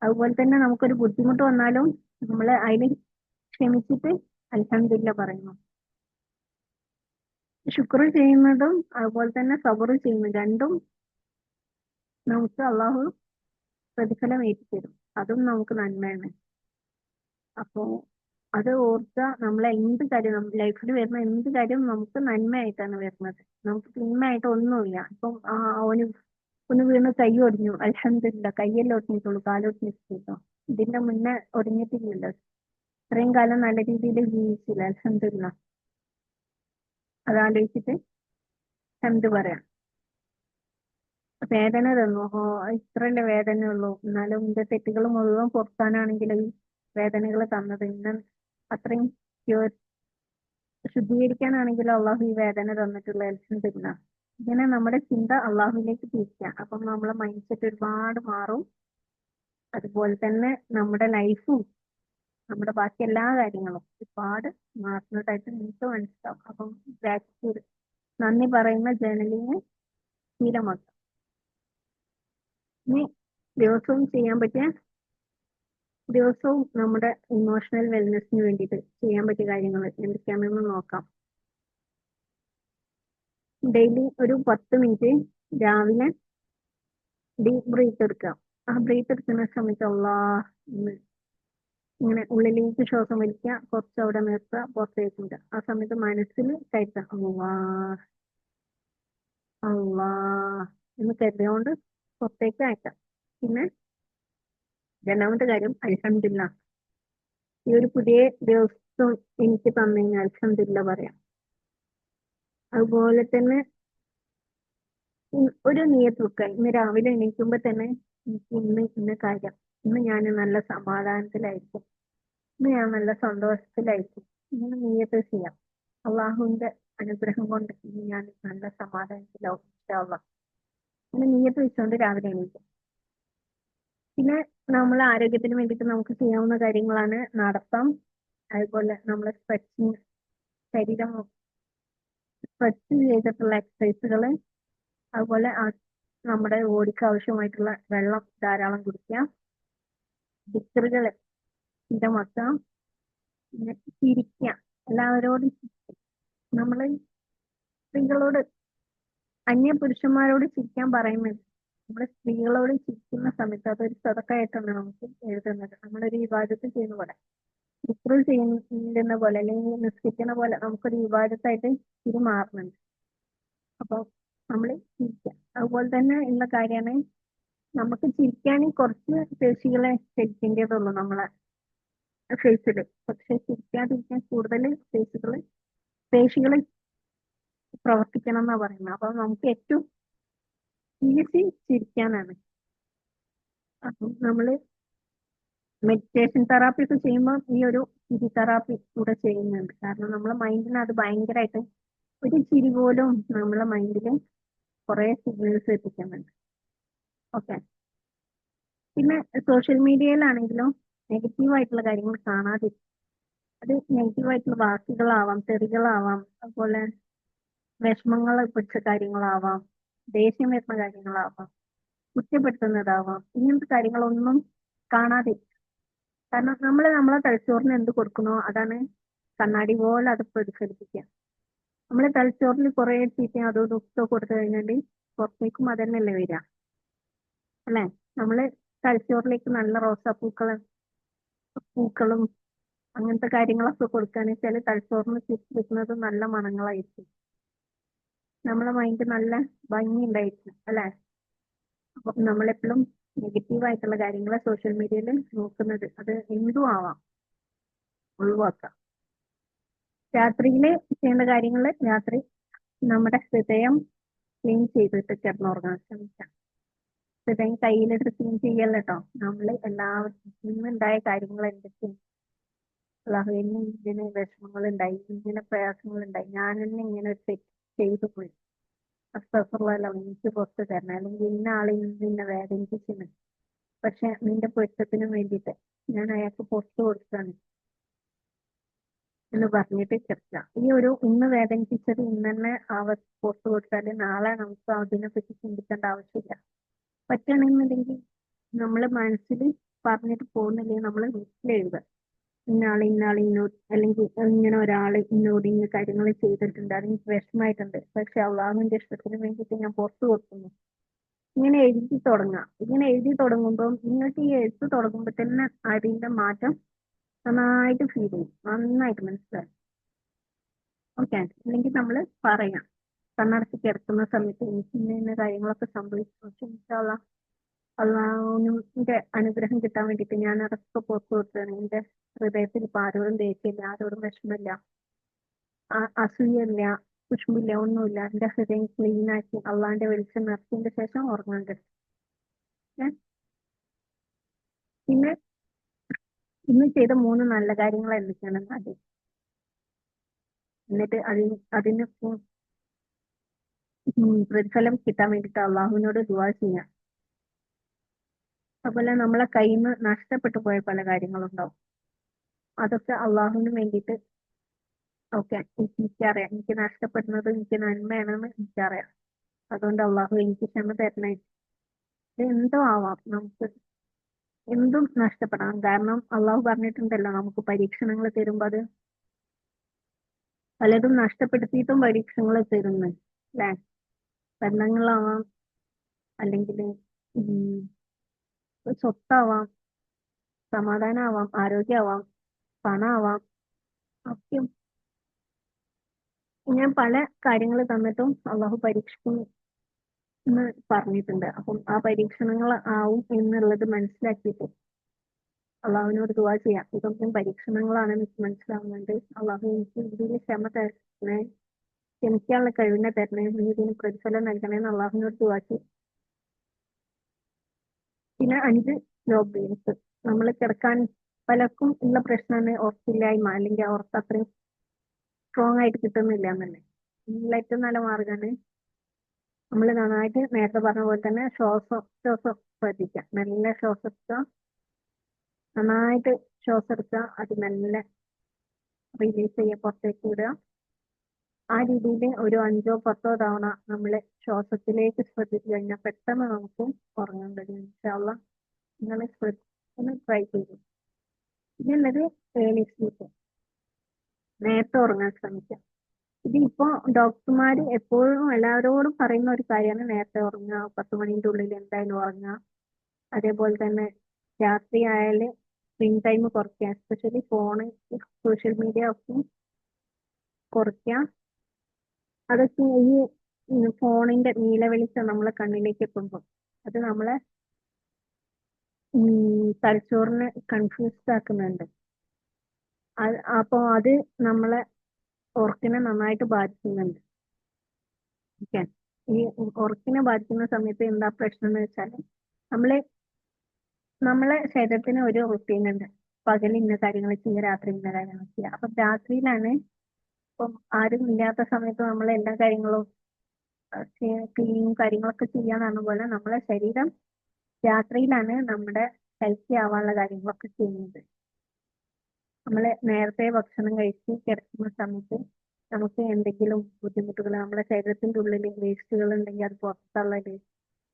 അതുപോലെ തന്നെ നമുക്കൊരു ബുദ്ധിമുട്ട് വന്നാലും നമ്മൾ അതിൽ ക്ഷമിച്ചിട്ട് അൽഹംദുലില്ലാ പറയുന്നു. ശുക്ർ ചെയ്യുന്നതും അതുപോലെ തന്നെ സബർ ചെയ്യുന്നതും രണ്ടും നമുക്ക് അള്ളാഹു പ്രതിഫലം ഏറ്റിത്തരും. അതും നമുക്ക് നന്മയാണ്. അപ്പോ അത് ഓർക്കുക. നമ്മളെ എന്ത് കാര്യം ലൈഫിൽ വരുന്ന എന്ത് കാര്യം നമുക്ക് നന്മയായിട്ടാണ് വരുന്നത്. നമുക്ക് തിന്മയായിട്ട് ഒന്നുമില്ല. ഇപ്പം അവന് ഒന്ന് വീണ് കൈ ഒടിഞ്ഞു, അൽഹംദുലില്ലാ കൈയെല്ലാം ഒടിഞ്ഞിട്ടുള്ളൂ, കാലൊടിഞ്ഞിട്ടോ. ഇതിന്റെ മുന്നേ ഒടിഞ്ഞിട്ടില്ലല്ലോ. ഇത്രയും കാലം നല്ല രീതിയിൽ ജീവിച്ചില്ല, അൽഹംദുലില്ലാ. അതാലോചിച്ചിട്ട് ഹംദ് പറയാം. വേദന തന്നു, ഇത്രയല്ലേ വേദന ഉള്ളൂ, എന്നാലും എന്റെ തെറ്റുകൾ മുഴുവൻ പൊറുക്കാനാണെങ്കിൽ ഈ വേദനകൾ തന്നത്, ഇന്ന് അത്രയും ശുദ്ധീകരിക്കാനാണെങ്കിലും അള്ളാഹു ഈ വേദന തന്നിട്ടുള്ള അൽഹംദുലില്ലാ. ഇങ്ങനെ നമ്മുടെ ചിന്ത അള്ളാഹുവിലേക്ക് തിരിക്കാം. അപ്പം നമ്മളെ മൈൻഡ് സെറ്റ് ഒരുപാട് മാറും. അതുപോലെ തന്നെ നമ്മുടെ ലൈഫും നമ്മുടെ ബാക്കി എല്ലാ കാര്യങ്ങളും ഒരുപാട് മാറുന്നതായിട്ട് നിങ്ങൾക്ക് മനസ്സിലാവും. അപ്പം ഗ്രാറ്റിറ്റ്യൂഡ്, നന്ദി പറയുന്ന ജേർണലിങ് ശീലമാക്കാം. ഇനി ദിവസവും ചെയ്യാൻ പറ്റിയ, ദിവസവും നമ്മുടെ ഇമോഷണൽ വെൽനെസ്സിന് വേണ്ടിയിട്ട് ചെയ്യാൻ പറ്റിയ കാര്യങ്ങൾ എന്തൊക്കെയാണെന്ന് നോക്കാം. ഡെയിലി ഒരു 10 മിനിറ്റ് രാവിലെ ഡീപ് ബ്രീത്ത് എടുക്കുക. ആ ബ്രീത്ത് എടുക്കുന്ന സമയത്ത് ഇങ്ങനെ ഉള്ളിലേക്ക് ശ്വാസം വലിക്കുക, കുറച്ച് അവിടെ നിർത്തുക, പുറത്തേക്ക് വിടുക. ആ സമയത്ത് മനസ്സിൽ കയറ്റുക, അള്ളാ എന്ന് കരുതുകൊണ്ട് പുറത്തേക്ക് അയക്കാം. പിന്നെ രണ്ടാമത്തെ കാര്യം അൽഹംദുലില്ലാ, ഈ ഒരു പുതിയ ദിവസം എനിക്ക് തന്നതിന് അൽഹംദുലില്ലാ പറയാം. അതുപോലെ തന്നെ ഒരു നിയത്ത് വെക്കുക. ഇന്ന് രാവിലെ എണീക്കുമ്പോ തന്നെ എനിക്ക് ഇന്ന കാര്യം, ഇന്ന് ഞാൻ നല്ല സമാധാനത്തിലായിരിക്കും, ഇന്ന് ഞാൻ നല്ല സന്തോഷത്തിലായിരിക്കും, ഇങ്ങനെ നിയത്ത് ചെയ്യാം. അള്ളാഹുവിന്റെ അനുഗ്രഹം കൊണ്ട് ഇന്ന് ഞാൻ നല്ല സമാധാനത്തിലാവും ഇൻഷാ അള്ളാ. അങ്ങനെ നിയത്ത് വെച്ചുകൊണ്ട് രാവിലെ എണീക്കും. പിന്നെ നമ്മളെ ആരോഗ്യത്തിന് വേണ്ടിയിട്ട് നമുക്ക് ചെയ്യാവുന്ന കാര്യങ്ങളാണ് നടത്തം, അതുപോലെ നമ്മളെ സ്ട്രെച്ചിങ്, ശരീരം സ്ട്രെച്ച് ചെയ്തിട്ടുള്ള എക്സസൈസുകൾ, അതുപോലെ നമ്മുടെ ബോഡിക്ക് ആവശ്യമായിട്ടുള്ള വെള്ളം ധാരാളം കുടിക്കുക, ദിക്റുകൾ സ്ഥിരമാക്കുക, പിന്നെ ചിരിക്കുക. എല്ലാവരോടും നമ്മൾ സ്ത്രീകളോട്, അന്യ പുരുഷന്മാരോട് ചിരിക്കാൻ പറയുന്നത്, നമ്മുടെ സ്ത്രീകളോട് ചിരിക്കുന്ന സമയത്ത് അതൊരു സദഖയായിട്ടാണ് നമുക്ക് എഴുതുന്നത്. നമ്മളൊരു വിവാദത്ത് ചെയ്യുന്ന പോലെ, ദിക്റ് ചെയ്യുന്ന പോലെ, അല്ലെങ്കിൽ നിസ്കരിക്കുന്ന പോലെ നമുക്കൊരു വിവാദത്തായിട്ട് ഇത് മാറുന്നുണ്ട്. അപ്പോൾ നമ്മൾ ചിരിക്കുക. അതുപോലെ തന്നെ ഉള്ള കാര്യമാണ്, നമുക്ക് ചിരിക്കാണെങ്കിൽ കുറച്ച് പേശികളെ ചലിക്കേണ്ടതുള്ളൂ നമ്മളെ ഫേസിൽ. പക്ഷെ ചിരിക്കാതിരിക്കാൻ കൂടുതൽ പേശികൾ പ്രവർത്തിക്കണം എന്നാ പറയുന്നത്. അപ്പൊ നമുക്ക് ഏറ്റവും ഈസി ചിരിക്കാനാണ്. അപ്പം നമ്മള് മെഡിറ്റേഷൻ തെറാപ്പി ഒക്കെ ചെയ്യുമ്പോൾ ഈ ഒരു ചിരി തെറാപ്പി കൂടെ ചെയ്യുന്നുണ്ട്. കാരണം നമ്മളെ മൈൻഡിന് അത് ഭയങ്കരമായിട്ട് ഒരു ചിരി പോലും നമ്മളെ മൈൻഡിൽ കുറെ സിഗ്നൽസ് എത്തിക്കുന്നുണ്ട്. ഓക്കെ. പിന്നെ സോഷ്യൽ മീഡിയയിലാണെങ്കിലും നെഗറ്റീവ് ആയിട്ടുള്ള കാര്യങ്ങൾ കാണാതെ, അത് നെഗറ്റീവ് ആയിട്ടുള്ള വാക്കുകളാവാം, തെറികളാവാം, അതുപോലെ വിഷമങ്ങൾ പിടിച്ച കാര്യങ്ങളാവാം, ദേഷ്യം വരുന്ന കാര്യങ്ങളാവാം, കുറ്റപ്പെടുത്തുന്നതാവാം, ഇങ്ങനത്തെ കാര്യങ്ങളൊന്നും കാണാതെ. കാരണം നമ്മൾ നമ്മളെ തലച്ചോറിന് എന്ത് കൊടുക്കണോ അതാണ് കണ്ണാടി പോലെ അത് പ്രതിഫലിപ്പിക്കുക. നമ്മളെ തലച്ചോറിൽ കുറെ ചീത്തയും അതോ ദുഃഖമോ കൊടുത്തു കഴിഞ്ഞാൽ പുറത്തേക്കും അത് തന്നെയല്ലേ വരിക, അല്ലെ? നമ്മള് തലച്ചോറിലേക്ക് നല്ല പൂക്കളും അങ്ങനത്തെ കാര്യങ്ങളൊക്കെ കൊടുക്കുകയാണെന്ന് വെച്ചാൽ തലച്ചോറിന് ചുറ്റുന്നത് നല്ല മണങ്ങളായിരിക്കും, നമ്മളെ മൈൻഡ് നല്ല ഭംഗി ഉണ്ടായിരിക്കും, അല്ലെ? അപ്പൊ നമ്മളെപ്പോഴും നെഗറ്റീവ് ആയിട്ടുള്ള കാര്യങ്ങൾ സോഷ്യൽ മീഡിയയിൽ നോക്കുന്നത് അത് എന്തും ആവാം, ഒഴിവാക്കാം. രാത്രിയില് ചെയ്യേണ്ട കാര്യങ്ങൾ രാത്രി നമ്മുടെ ഹൃദയം ക്ലീൻ ചെയ്തിട്ട് കിടന്നുറങ്ങാൻ ശ്രമിക്കാം. ഹൃദയം കയ്യിലെടുത്ത് ക്ലീൻ ചെയ്യല്ല കേട്ടോ, നമ്മൾ എല്ലാവർക്കും ഇന്നുണ്ടായ കാര്യങ്ങൾ എന്തൊക്കെയാണ്, അള്ളാഹുവിന് ഇങ്ങനെ വിഷമങ്ങൾ ഉണ്ടായി, ഇങ്ങനെ പ്രയാസങ്ങൾ ഉണ്ടായി, ഞാൻ തന്നെ ഇങ്ങനെ ഒരു തെറ്റ് ചെയ്തു പോയി, അസ്തഫറുള്ള എനിക്ക് പുറത്ത് തരണം, അല്ലെങ്കിൽ ഇന്ന ആളെ നിന്നെ വേദനിപ്പിക്കുന്നു, പക്ഷെ നിന്റെ പൊരുത്തത്തിന് വേണ്ടിയിട്ട് ഞാൻ അയാൾക്ക് പുറത്തു കൊടുക്കാണ് എന്ന് പറഞ്ഞിട്ട് ചെറുക്കുക. ഈ ഒരു ഇന്ന് വേദനിപ്പിച്ചത് ഇന്ന് തന്നെ പുറത്തു കൊടുത്താൽ നാളെ നമുക്ക് അതിനെപ്പറ്റി ചിന്തിക്കേണ്ട ആവശ്യമില്ല. പറ്റണമെന്നുണ്ടെങ്കിൽ നമ്മൾ മനസ്സിൽ പറഞ്ഞിട്ട് പോകുന്നില്ലെങ്കിൽ നമ്മൾ വീട്ടിലെഴുതുക, ഇന്നാൾ ഇന്നോട്, അല്ലെങ്കിൽ ഇങ്ങനെ ഒരാൾ ഇന്നോട് ഇന്ന കാര്യങ്ങൾ ചെയ്തിട്ടുണ്ട്, അതെനിക്ക് വിഷമമായിട്ടുണ്ട്, പക്ഷെ അള്ളാഹുവിന്റെ ഇഷ്ടത്തിന് വേണ്ടിയിട്ട് ഞാൻ പുറത്തു കൊടുക്കുന്നു. ഇങ്ങനെ എഴുതി തുടങ്ങുക. ഇങ്ങനെ എഴുതി തുടങ്ങുമ്പോൾ നിങ്ങൾക്ക് ഈ എഴുത്ത് തുടങ്ങുമ്പോൾ തന്നെ അതിന്റെ മാറ്റം നന്നായിട്ട് ഫീൽ ചെയ്യും, നന്നായിട്ട് മനസ്സിലായി. ഓക്കെ. അല്ലെങ്കിൽ നമ്മൾ പറയാം, കണ്ണടച്ച് കിടക്കുന്ന സമയത്ത് എനിക്ക് ഇന്ന കാര്യങ്ങളൊക്കെ സംഭവിച്ചു, പക്ഷെ ഇൻഷാ അള്ളാഹുവിന്റെ അനുഗ്രഹം കിട്ടാൻ വേണ്ടിയിട്ട് ഞാൻ അതൊക്കെ പുറത്തു കൊടുത്തതാണ്. എന്റെ ഹൃദയത്തിൽ ഇപ്പൊ ആരോടും ദേഷ്യമില്ല, ആരോടും വിഷമില്ല, അസൂയയില്ല, കുശുമ്പില്ല, ഒന്നുമില്ല. എന്റെ ഹൃദയം ക്ലീൻ ആക്കി അള്ളാഹിന്റെ വെളിച്ചം നിറച്ചതിന്റെ ശേഷം ഉറങ്ങാൻ കിട്ടും. പിന്നെ ഇന്ന് ചെയ്ത 3 നല്ല കാര്യങ്ങൾ എന്തൊക്കെയാണെന്ന് അത്, എന്നിട്ട് അതിന് പ്രതിഫലം കിട്ടാൻ വേണ്ടിയിട്ട് അള്ളാഹുവിനോട് ദുആ ചെയ്യാം. അതുപോലെ നമ്മളെ കയ്യിൽ നിന്ന് നഷ്ടപ്പെട്ടു പോയ പല കാര്യങ്ങളുണ്ടാവും, അതൊക്കെ അള്ളാഹുവിന് വേണ്ടിയിട്ട് ഓക്കെ, എനിക്കറിയാം എനിക്ക് നഷ്ടപ്പെടുന്നത് എനിക്ക് നന്മയാണെന്ന് എനിക്കറിയാം, അതുകൊണ്ട് അള്ളാഹു എനിക്ക് ക്ഷമ തരണേ. ഇത് എന്തോ ആവാം, നമുക്ക് എന്തും നഷ്ടപ്പെടാം. കാരണം അള്ളാഹു പറഞ്ഞിട്ടുണ്ടല്ലോ നമുക്ക് പരീക്ഷണങ്ങൾ തരുമ്പോൾ അത് പലതും നഷ്ടപ്പെടുത്തിയിട്ടും പരീക്ഷണങ്ങൾ തരുന്നു, അല്ലെ? ബന്ധങ്ങളാവാം, അല്ലെങ്കിൽ സ്വത്താവാം, സമാധാനമാവാം, ആരോഗ്യമാവാം, പണമാവാം, ഒക്കെ ഇങ്ങനെ പല കാര്യങ്ങൾ തന്നിട്ടും അള്ളാഹു പരീക്ഷിക്കും എന്ന് പറഞ്ഞിട്ടുണ്ട്. അപ്പം ആ പരീക്ഷണങ്ങൾ ആവും എന്നുള്ളത് മനസ്സിലാക്കിയിട്ട് അള്ളാഹുവിനോട് ദുആ ചെയ്യാം. ഇതൊന്നും പരീക്ഷണങ്ങളാണെന്ന് എനിക്ക് മനസ്സിലാവുന്നുണ്ട്, അള്ളാഹു എനിക്ക് ഇതിൽ ക്ഷമ തരണേ, ക്ഷമിക്കാനുള്ള കഴിവിനെ തരണേ, നീ ഇതിന് പ്രതിഫലം നൽകണേന്ന് അള്ളാഹുവിനോട് ദുആ ചെയ്യും. പിന്നെ 5 ജോബ് ഡ്രീംസ്. നമ്മൾ കിടക്കാൻ പലർക്കും ഉള്ള പ്രശ്നമാണ് ഉറപ്പില്ലായ്മ, അല്ലെങ്കിൽ ഉറപ്പ് അത്രയും സ്ട്രോങ് ആയിട്ട് കിട്ടുന്നില്ല എന്നല്ലേ. ഇതിനുള്ള ഏറ്റവും നല്ല മാർഗമാണ് നമ്മൾ നന്നായിട്ട് നേരത്തെ പറഞ്ഞ പോലെ തന്നെ ശ്വാസം ശ്രദ്ധിക്കുക. നല്ല ശ്വാസം എടുക്കുക, നന്നായിട്ട് ശ്വാസം എടുക്കുക, അത് നല്ല റിലീസ് ചെയ്യുക, പുറത്തേക്ക് വിടുക. ആ രീതിയിൽ ഒരു 5-10 തവണ നമ്മൾ ശ്വാസത്തിലേക്ക് ശ്രദ്ധിച്ചു കഴിഞ്ഞാൽ പെട്ടെന്ന് നമുക്ക് ഉറങ്ങാൻ കഴിയും. ഇൻഷാ അള്ളാ നിങ്ങൾ ഒന്ന് ട്രൈ ചെയ്തു. പിന്നുള്ളത് ഏർലി സ്ലീപ്പ്, നേരത്തെ ഉറങ്ങാൻ ശ്രമിക്കാം. ഇതിപ്പോ ഡോക്ടർമാർ എപ്പോഴും എല്ലാവരോടും പറയുന്ന ഒരു കാര്യമാണ് നേരത്തെ ഉറങ്ങുക, 10 മണിന്റെ ഉള്ളിൽ എന്തായാലും ഉറങ്ങുക. അതേപോലെ തന്നെ രാത്രി ആയാല് സ്ക്രീൻ ടൈം കുറയ്ക്കുക, എസ്പെഷ്യലി ഫോണ്, സോഷ്യൽ മീഡിയ ഒക്കെ കുറയ്ക്കുക. അതൊക്കെ ഈ ഫോണിന്റെ നീല വെളിച്ചം നമ്മളെ കണ്ണിലേക്ക് എത്തുമ്പോൾ അത് നമ്മളെ തലച്ചോറിനെ കൺഫ്യൂസ്ഡ് ആക്കുന്നുണ്ട്. അപ്പൊ അത് നമ്മളെ ഉറക്കിനെ നന്നായിട്ട് ബാധിക്കുന്നുണ്ട്. ഓക്കെ. ഈ ഉറക്കിനെ ബാധിക്കുന്ന സമയത്ത് എന്താ പ്രശ്നം എന്ന് വെച്ചാൽ നമ്മള് നമ്മളെ ശരീരത്തിന് ഒരു റുട്ടീൻ ഉണ്ട്. പകൽ ഇന്ന കാര്യങ്ങൾ ചെയ്യുക, രാത്രി ഇന്ന കാര്യങ്ങൾ ചെയ്യുക. അപ്പൊ രാത്രിയിലാണ് ഇപ്പം ആരും ഇല്ലാത്ത സമയത്ത് നമ്മൾ എല്ലാ കാര്യങ്ങളും ക്ലീനും കാര്യങ്ങളൊക്കെ ചെയ്യാന്ന് പോലെ നമ്മളെ ശരീരം രാത്രിയിലാണ് നമ്മുടെ ഹെൽത്തി ആവാനുള്ള കാര്യങ്ങളൊക്കെ ചെയ്യുന്നത്. നമ്മൾ നേരത്തെ ഭക്ഷണം കഴിച്ച് കിടക്കുന്ന സമയത്ത് നമുക്ക് എന്തെങ്കിലും ബുദ്ധിമുട്ടുകൾ നമ്മുടെ ശരീരത്തിന്റെ ഉള്ളിൽ വേസ്റ്റുകൾ ഉണ്ടെങ്കിൽ അത് പുറത്തള്ളല്,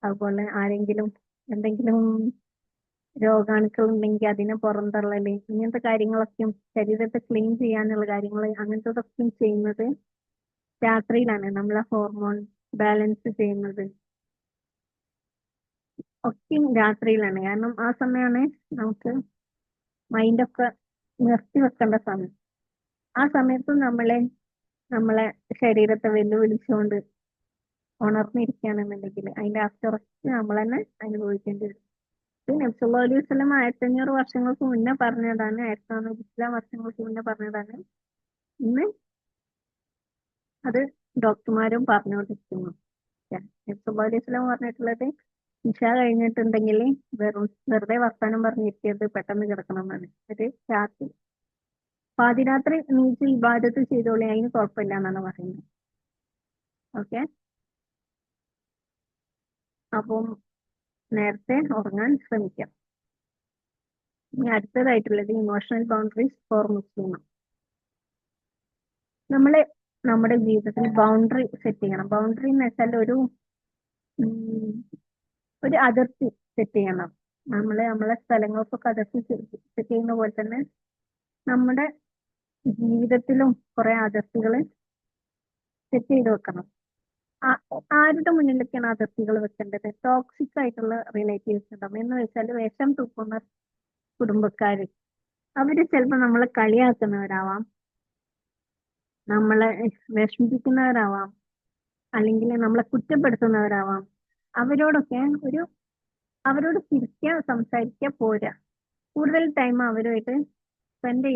അതുപോലെ ആരെങ്കിലും എന്തെങ്കിലും രോഗാണുക്കൾ ഉണ്ടെങ്കിൽ അതിനെ പുറന്തള്ളല്, ഇങ്ങനത്തെ കാര്യങ്ങളൊക്കെയും ശരീരത്തെ ക്ലീൻ ചെയ്യാനുള്ള കാര്യങ്ങൾ അങ്ങനത്തതൊക്കെയും ചെയ്യുന്നത് രാത്രിയിലാണ്. നമ്മളെ ഹോർമോൺ ബാലൻസ് ചെയ്യുന്നത് ഒക്കെയും രാത്രിയിലാണ്. കാരണം ആ സമയമാണ് നമുക്ക് മൈൻഡൊക്കെ നിർത്തി വെക്കേണ്ട സമയം. ആ സമയത്തും നമ്മളെ ശരീരത്തെ വെല്ലുവിളിച്ചുകൊണ്ട് ഉണർന്നിരിക്കുകയാണെന്നുണ്ടെങ്കിൽ അതിന്റെ ആഫ്റ്റർ എഫക്റ്റ് നമ്മൾ തന്നെ അനുഭവിക്കേണ്ടി വരും. ഇത് നബി സല്ലല്ലാഹു അലൈഹി വസല്ലം 1500 വർഷങ്ങൾക്ക് മുന്നേ പറഞ്ഞതാണ്, 1400 ഇസ്ലാം വർഷങ്ങൾക്ക് മുന്നേ പറഞ്ഞതാണ്. ഇന്ന് അത് ഡോക്ടർമാരും പറഞ്ഞുകൊണ്ടിരിക്കുന്നു. നബി സല്ലല്ലാഹു അലൈഹി വസല്ലം പറഞ്ഞിട്ടുള്ളത് ഇശാ കഴിഞ്ഞിട്ടുണ്ടെങ്കിൽ വെറുതെ വർത്താനം പറഞ്ഞിരിക്കരുത്, പെട്ടെന്ന് കിടക്കണം എന്നാണ്. ഒരു രാത്രി പാതിരാത്രി നീച്ച് ഇബാദത്ത് ചെയ്തോളി, അതിന് കുഴപ്പമില്ല എന്നാണ് പറയുന്നത്. ഓക്കെ, അപ്പം നേരത്തെ ഉറങ്ങാൻ ശ്രമിക്കാം. ഇനി അടുത്തതായിട്ടുള്ളത് ഇമോഷണൽ ബൗണ്ടറീസ് ഫോർ മുസ്ലിം. നമ്മള് നമ്മുടെ ജീവിതത്തിൽ ബൗണ്ടറി സെറ്റ് ചെയ്യണം. ബൗണ്ടറി എന്ന് വെച്ചാൽ ഒരു അതിർത്തി സെറ്റ് ചെയ്യണം. നമ്മളെ സ്ഥലങ്ങൾക്കൊക്കെ അതിർത്തി സെറ്റ് ചെയ്യുന്ന പോലെ തന്നെ നമ്മുടെ ജീവിതത്തിലും കുറെ അതിർത്തികൾ സെറ്റ് ചെയ്ത് വെക്കണം. ആരുടെ മുന്നിലൊക്കെയാണ് അതിർത്തികൾ വെക്കേണ്ടത്? ടോക്സിക് ആയിട്ടുള്ള റിലേറ്റീവ്സ് ഉണ്ടാവും. എന്ന് വെച്ചാൽ വിഷം തുപ്പുന്ന കുടുംബക്കാര്. അവര് ചിലപ്പോൾ നമ്മളെ കളിയാക്കുന്നവരാവാം, നമ്മളെ വിഷമിപ്പിക്കുന്നവരാവാം, അല്ലെങ്കിൽ നമ്മളെ കുറ്റപ്പെടുത്തുന്നവരാവാം. അവരോടൊക്കെ അവരോട് ചിരിക്കുക, സംസാരിക്കുക പോരാ. കൂടുതൽ ടൈം അവരുമായിട്ട് സ്പെൻഡ്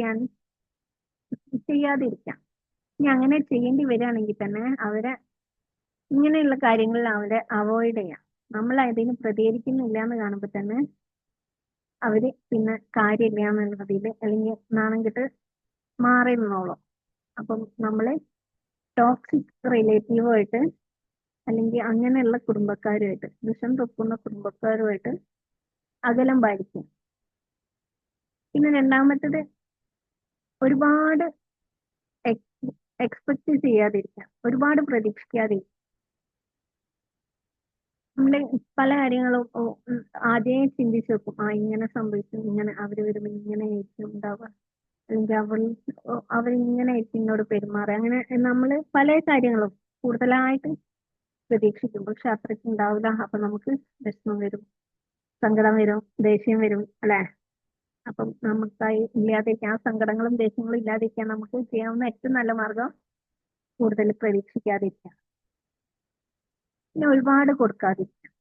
ചെയ്യാതിരിക്കാം. ഇനി അങ്ങനെ ചെയ്യേണ്ടി വരികയാണെങ്കിൽ തന്നെ ഇങ്ങനെയുള്ള കാര്യങ്ങളിൽ അവരെ അവോയ്ഡ് ചെയ്യാം. നമ്മൾ അതിന് പ്രതികരിക്കുന്നില്ല എന്ന് കാണുമ്പോൾ തന്നെ അവര് പിന്നെ കാര്യമില്ല എന്നുള്ള രീതിയിൽ അല്ലെങ്കിൽ നാണം കെട്ട് മാറി നിന്നോളും. അപ്പം നമ്മള് ടോക്സിക് റിലേറ്റീവുമായിട്ട് അല്ലെങ്കിൽ അങ്ങനെയുള്ള കുടുംബക്കാരുമായിട്ട്, വിഷം തൊക്കുന്ന കുടുംബക്കാരുമായിട്ട് അകലം പാലിക്കും. പിന്നെ രണ്ടാമത്തത്, ഒരുപാട് എക്സ്പെക്ട് ചെയ്യാതിരിക്കാം, ഒരുപാട് പ്രതീക്ഷിക്കാതിരിക്കാം. നമ്മള് പല കാര്യങ്ങളും ആദ്യമേ ചിന്തിച്ചു വെക്കും, ഇങ്ങനെ സംഭവിക്കും, ഇങ്ങനെ അവര് വരുമ്പോൾ ഇങ്ങനെ ആയിരിക്കും ഉണ്ടാവുക, അല്ലെങ്കിൽ അവരിങ്ങനെ ആയിരിക്കും എന്നോട് പെരുമാറുക. അങ്ങനെ നമ്മള് പല കാര്യങ്ങളും കൂടുതലായിട്ട് പ്രതീക്ഷിക്കും. പക്ഷെ അത്രയ്ക്ക് ഉണ്ടാവില്ല. അപ്പൊ നമുക്ക് വിഷമം വരും, സങ്കടം വരും, ദേഷ്യം വരും, അല്ലെ? അപ്പം നമുക്കായി ഇല്ലാതിരിക്കാൻ, ആ സങ്കടങ്ങളും ദേഷ്യങ്ങളും ഇല്ലാതിരിക്കാൻ നമുക്ക് ചെയ്യാവുന്ന ഏറ്റവും നല്ല മാർഗം കൂടുതൽ പ്രതീക്ഷിക്കാതിരിക്കാം. പിന്നെ ഒരുപാട് കൊടുക്കാതിരിക്കാം.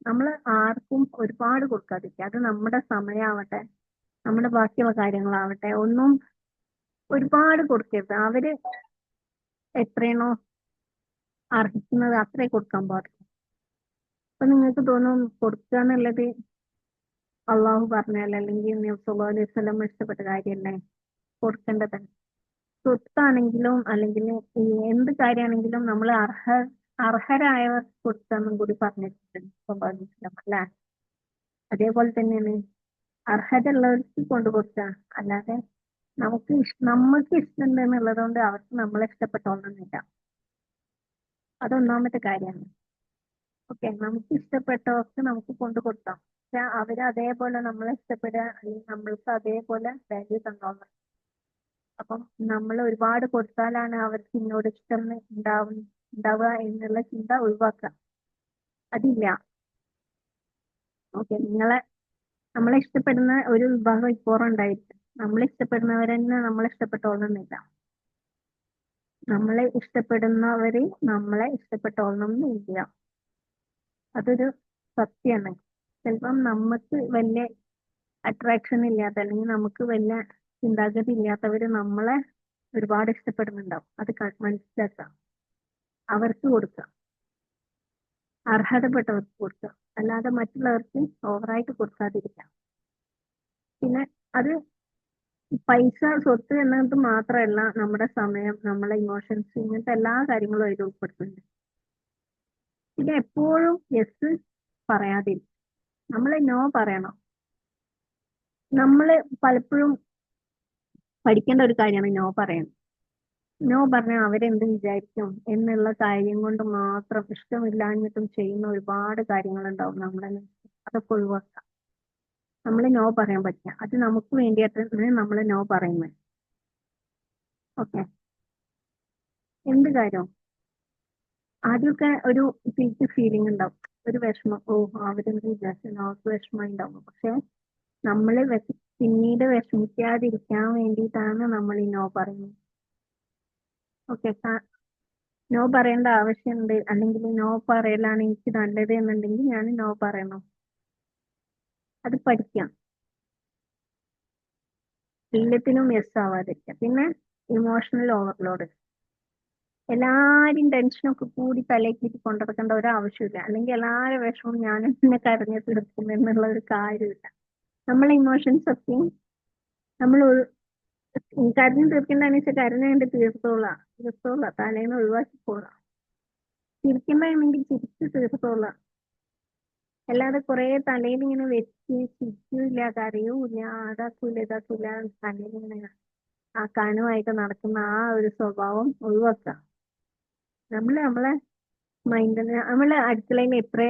നമ്മൾ ആർക്കും ഒരുപാട് കൊടുക്കാതിരിക്കുക. അത് നമ്മുടെ സമയമാവട്ടെ, നമ്മുടെ ബാക്കിയുള്ള കാര്യങ്ങളാവട്ടെ, ഒന്നും ഒരുപാട് കൊടുക്കരുത്. അവര് എത്രയാണോ അർഹിക്കുന്നത് അത്രേ കൊടുക്കാൻ പാടില്ല. അപ്പൊ നിങ്ങൾക്ക് തോന്നും കൊടുക്കുക എന്നുള്ളത് അള്ളാഹു പറഞ്ഞാൽ അല്ലെങ്കിൽ നബി സല്ലല്ലാഹു അലൈഹി വസല്ലം ഇഷ്ടപ്പെട്ട കാര്യമല്ലേ, കൊടുക്കേണ്ടത്. സ്വത്താണെങ്കിലും അല്ലെങ്കിൽ എന്ത് കാര്യമാണെങ്കിലും നമ്മൾ അർഹരായവർ കൊടുക്കാന്നും കൂടി പറഞ്ഞിട്ടുണ്ട് അല്ലെ? അതേപോലെ തന്നെയാണ് അർഹത ഉള്ളവർക്ക് കൊണ്ടു കൊടുക്കുക. അല്ലാതെ നമ്മൾക്ക് ഇഷ്ടമുണ്ട് എന്നുള്ളത് കൊണ്ട് അവർക്ക് നമ്മളെ ഇഷ്ടപ്പെട്ടോളണമെന്നില്ല. അതൊന്നാമത്തെ കാര്യമാണ്. ഓക്കെ, നമുക്ക് ഇഷ്ടപ്പെട്ടവർക്ക് നമുക്ക് കൊണ്ടു കൊടുക്കാം. പക്ഷെ അവര് അതേപോലെ നമ്മളെ ഇഷ്ടപ്പെടുക അല്ലെങ്കിൽ നമ്മൾക്ക് അതേപോലെ വാല്യൂ തന്നോളണം. അപ്പം നമ്മൾ ഒരുപാട് കൊടുത്താലാണ് അവർക്ക് ഇന്നോട് ഇഷ്ടം ഉണ്ടാവുക എന്നുള്ള ചിന്ത ഒഴിവാക്കുക. അതില്ല. ഓക്കെ, നമ്മളെ ഇഷ്ടപ്പെടുന്ന ഒരു വിഭാഗം ഇപ്പോഴും ഉണ്ടായിരിക്കും. നമ്മളെ ഇഷ്ടപ്പെടുന്നവരെന്നെ നമ്മളെ ഇഷ്ടപ്പെട്ടോളണമെന്നില്ല. നമ്മളെ ഇഷ്ടപ്പെടുന്നവര് നമ്മളെ ഇഷ്ടപ്പെട്ടോളണം എന്നില്ല. അതൊരു സത്യമാണ്. ചിലപ്പം നമുക്ക് വലിയ അട്രാക്ഷൻ ഇല്ലാത്ത അല്ലെങ്കിൽ നമുക്ക് വലിയ ചിന്താഗതി ഇല്ലാത്തവര് നമ്മളെ ഒരുപാട് ഇഷ്ടപ്പെടുന്നുണ്ടാവും. അത് മനസ്സിലാക്കാം, അവർക്ക് കൊടുക്കാം, അർഹതപ്പെട്ടവർക്ക് കൊടുക്കുക. അല്ലാതെ മറ്റുള്ളവർക്ക് ഓവറായിട്ട് കൊടുക്കാതിരിക്കാം. പിന്നെ അത് പൈസ, സ്വത്ത് എന്നത് മാത്രമല്ല, നമ്മുടെ സമയം, നമ്മളെ ഇമോഷൻസ്, ഇങ്ങനത്തെ എല്ലാ കാര്യങ്ങളും അതിൽ ഉൾപ്പെടുത്തുന്നുണ്ട്. പിന്നെ എപ്പോഴും യെസ് പറയാതിരിക്കും. നമ്മൾ നോ പറയണം. നമ്മൾ പലപ്പോഴും പഠിക്കേണ്ട ഒരു കാര്യമാണ് നോ പറയണം. നോ പറഞ്ഞാൽ അവരെന്ത് വിചാരിക്കും എന്നുള്ള കാര്യം കൊണ്ട് മാത്രം ഇഷ്ടമില്ലാഞ്ഞിട്ടും ചെയ്യുന്ന ഒരുപാട് കാര്യങ്ങളുണ്ടാവും നമ്മളെ. അതൊക്കെ ഒഴിവാക്കാം. നമ്മൾ നോ പറയാൻ പറ്റില്ല. അത് നമുക്ക് വേണ്ടിയിട്ടാണ് നമ്മൾ നോ പറയുന്നത്. ഓക്കെ, എന്ത് കാര്യം ആദ്യമൊക്കെ ഒരു ഗിൽറ്റി ഫീലിംഗ് ഉണ്ടാവും, ഒരു വിഷമം. ഓ, അവരെന്ത് വിചാരിച്ചു, അവർക്ക് വിഷമം ഉണ്ടാവും. പക്ഷെ നമ്മൾ പിന്നീട് വിഷമിക്കാതിരിക്കാൻ വേണ്ടിയിട്ടാണ് നമ്മൾ ഈ നോ പറയുന്നത്. ഓക്കെ, നോ പറയേണ്ട ആവശ്യമുണ്ട്, അല്ലെങ്കിൽ നോ പറയലാണ് എനിക്ക് നല്ലത് എന്നുണ്ടെങ്കിൽ ഞാൻ നോ പറയണം. അത് പഠിക്കാം. എല്ലാത്തിനും യെസ് ആവാതിരിക്കാം. പിന്നെ ഇമോഷണൽ ഓവർലോഡ്. എല്ലാരും ടെൻഷനൊക്കെ കൂടി തലയ്ക്ക് കൊണ്ടിറക്കേണ്ട ഒരു ആവശ്യമില്ല. അല്ലെങ്കിൽ എല്ലാവരും വിഷമവും ഞാനും പിന്നെ കരഞ്ഞു തീർക്കും എന്നുള്ള ഒരു കാര്യമില്ല. നമ്മളെ ഇമോഷൻസ് ഒക്കെ നമ്മൾ കരഞ്ഞു തീർക്കേണ്ടതെന്ന് വെച്ചാൽ കരഞ്ഞ കണ്ട് തീർത്തോളാം, തലേന്ന് ഒഴിവാക്കിക്കോളാം. ചിരിക്കണ്ടെങ്കിൽ ചിരിച്ച് തീർത്തോളാം. അല്ലാതെ കുറെ തലയിൽ ഇങ്ങനെ വെച്ച് ചിരിക്കൂല, കരയൂല, ഇതാക്കൂല തലയിൽ ഇങ്ങനെ ആ കനുവായിട്ട് നടക്കുന്ന ആ ഒരു സ്വഭാവം ഒഴിവാക്കുക. നമ്മളെ മൈൻഡിന്, നമ്മള് അടുക്കളയിൽ എത്ര